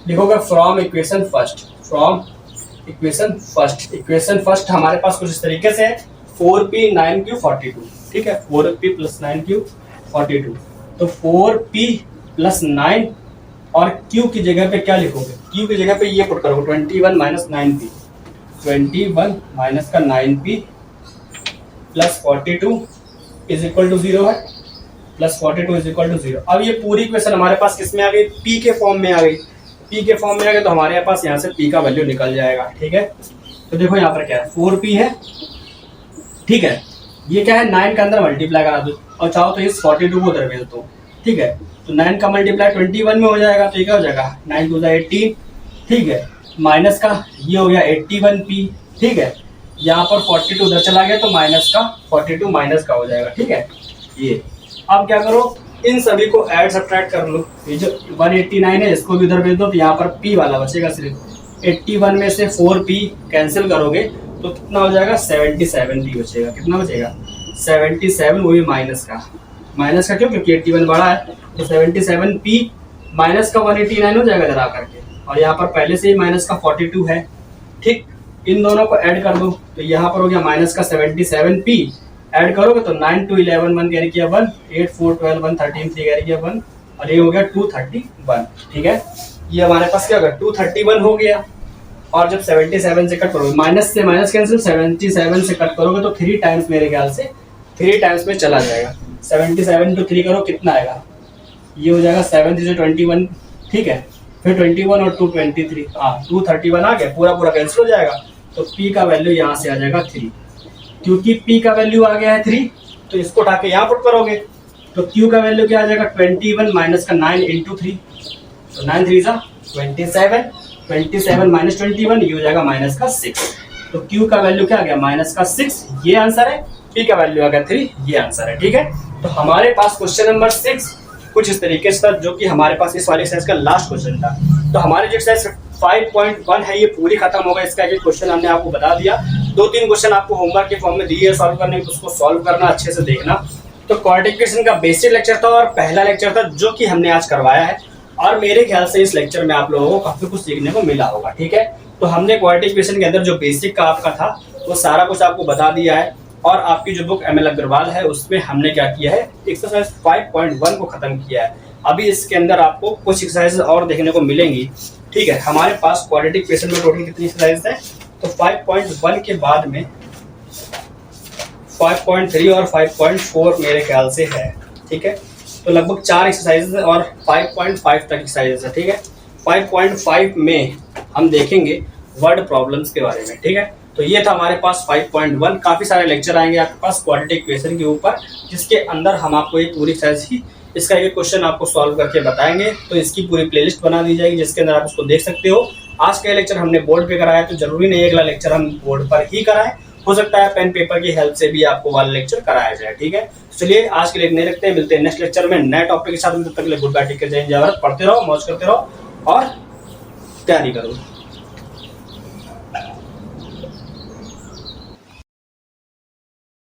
Speaker 1: लिखोगे from equation first, from equation first हमारे पास कुछ इस तरीके से है 4p 9q 42। ठीक है, 4p प्लस 9q 42, तो 4p प्लस 9 और q की जगह पे क्या लिखोगे, q की जगह पे ये पुट करोगे 21 माइनस 9p, 21 माइनस का 9p plus 42 is equal to 0 है, प्लस 42 इज इक्वल टू 0। अब ये पूरी इक्वेशन हमारे पास किस में आ गई, p के फॉर्म में आ गई। p के फॉर्म में आ गए तो हमारे पास यहाँ से p का वैल्यू निकल जाएगा। ठीक है, तो देखो यहाँ पर क्या है 4p है। ठीक है, ये क्या है 9 के अंदर मल्टीप्लाई करा दो और चाहो तो इस 42 को उधर भेज दो। ठीक है, तो 9 का मल्टीप्लाई 21 में हो जाएगा तो ये क्या हो जाएगा 9 2 18। ठीक है, माइनस का ये हो गया 81p। ठीक है, यहाँ पर 42 उधर चला गया तो माइनस का 42 माइनस का हो जाएगा। ठीक है, ये अब क्या करो, इन सभी को ऐड सब्ट्रैक्ट कर लो। ये जो 189 है इसको भी उधर भेज दो तो यहाँ पर p वाला बचेगा सिर्फ। 81 में से 4p कैंसिल करोगे तो कितना हो जाएगा 77p बचेगा। कितना बचेगा 77, वो भी माइनस का क्यों, क्योंकि 81 बड़ा है तो 77p माइनस का 189 हो जाएगा जरा करके, और यहाँ पर पहले से ही माइनस का 42 है। ठीक, इन दोनों को ऐड कर दो तो यहाँ पर हो गया माइनस का 77p, ऐड करोगे तो 9 2 11 1 कैरी किया 1, 8 4 12 1 13 3 कैरी किया 1 और ये हो गया 231। ठीक है, ये हमारे पास क्या होगा 231 हो गया। और जब 77 से कट करोगे, माइनस से माइनस कैंसिल, 77 से कट करोगे तो 3 टाइम्स, मेरे ख्याल से 3 टाइम्स में चला जाएगा। 77 to 3 करो कितना आएगा, ये हो जाएगा 7 3 21। ठीक है, फिर 21 और 2 23, हाँ 231 आ गया, पूरा कैंसिल हो जाएगा। तो p का वैल्यू यहाँ से आ जाएगा 3, क्योंकि p का वैल्यू आ गया है 3 तो इसको उठा के यहाँ पुट करोगे तो q का वैल्यू क्या आ जाएगा 21 माइनस का 9 इंटू 3, तो 9 3 27, 27 माइनस 21 ये हो जाएगा माइनस का 6। तो q का वैल्यू क्या आ गया माइनस का 6, ये आंसर है। p का वैल्यू आ गया 3, ये आंसर है। ठीक है, तो हमारे पास क्वेश्चन नंबर 6 कुछ इस तरीके से था, जो कि हमारे पास इस वाले एक्सरसाइज का लास्ट क्वेश्चन था। तो हमारी जो एक्सरसाइज 5.1 है ये पूरी खत्म होगा। इसका एक क्वेश्चन हमने आपको बता दिया, 2-3 क्वेश्चन आपको होमवर्क के फॉर्म में दिए है सॉल्व करने, उसको सॉल्व करना, अच्छे से देखना। तो क्वाड्रेटिक इक्वेशन का बेसिक लेक्चर था और पहला लेक्चर था जो कि हमने आज करवाया है, और मेरे ख्याल से इस लेक्चर में आप लोगों को काफी कुछ सीखने को मिला होगा। ठीक है, तो हमने क्वाड्रेटिक इक्वेशन के अंदर जो बेसिक का आपका था वो सारा कुछ आपको बता दिया है, और आपकी जो बुक ML अग्रवाल है उसमें हमने क्या किया है, एक्सरसाइज 5.1 को खत्म किया है। अभी इसके अंदर आपको कुछ एक्सरसाइज और देखने को मिलेंगी। ठीक है, हमारे पास क्वाड्रेटिक इक्वेशन में टोटल कितनी एक्सरसाइज है, तो 5.1 के बाद में 5.3 और 5.4 मेरे ख्याल से है। ठीक है, तो लगभग 4 एक्सरसाइजेज और 5.5 तक एक्सरसाइजेज है। ठीक है, 5.5 में हम देखेंगे वर्ड प्रॉब्लम्स के बारे में। ठीक है, तो ये था हमारे पास 5.1। काफी सारे लेक्चर आएंगे आपके पास क्वाड्रेटिक इक्वेशन के ऊपर, जिसके अंदर हम आपको ये पूरी एक्सरसाइज ही, इसका एक क्वेश्चन आपको सॉल्व करके बताएंगे। तो इसकी पूरी प्लेलिस्ट बना दी जाएगी जिसके अंदर आप इसको देख सकते हो। आज का लेक्चर हमने बोर्ड पे कराया, तो जरूरी नहीं है अगला लेक्चर हम बोर्ड पर ही कराएं, हो सकता है पेन पेपर की हेल्प से भी आपको वाला लेक्चर कराया जाए। ठीक है, चलिए आज के लिए नहीं रखते हैं, मिलते हैं नेक्स्ट लेक्चर में नए टॉपिक के साथ। तब तक के लिए गुड बाय, टेक केयर, जय हिंद, जय भारत। पढ़ते रहो, मौज करते रहो और तैयारी करो।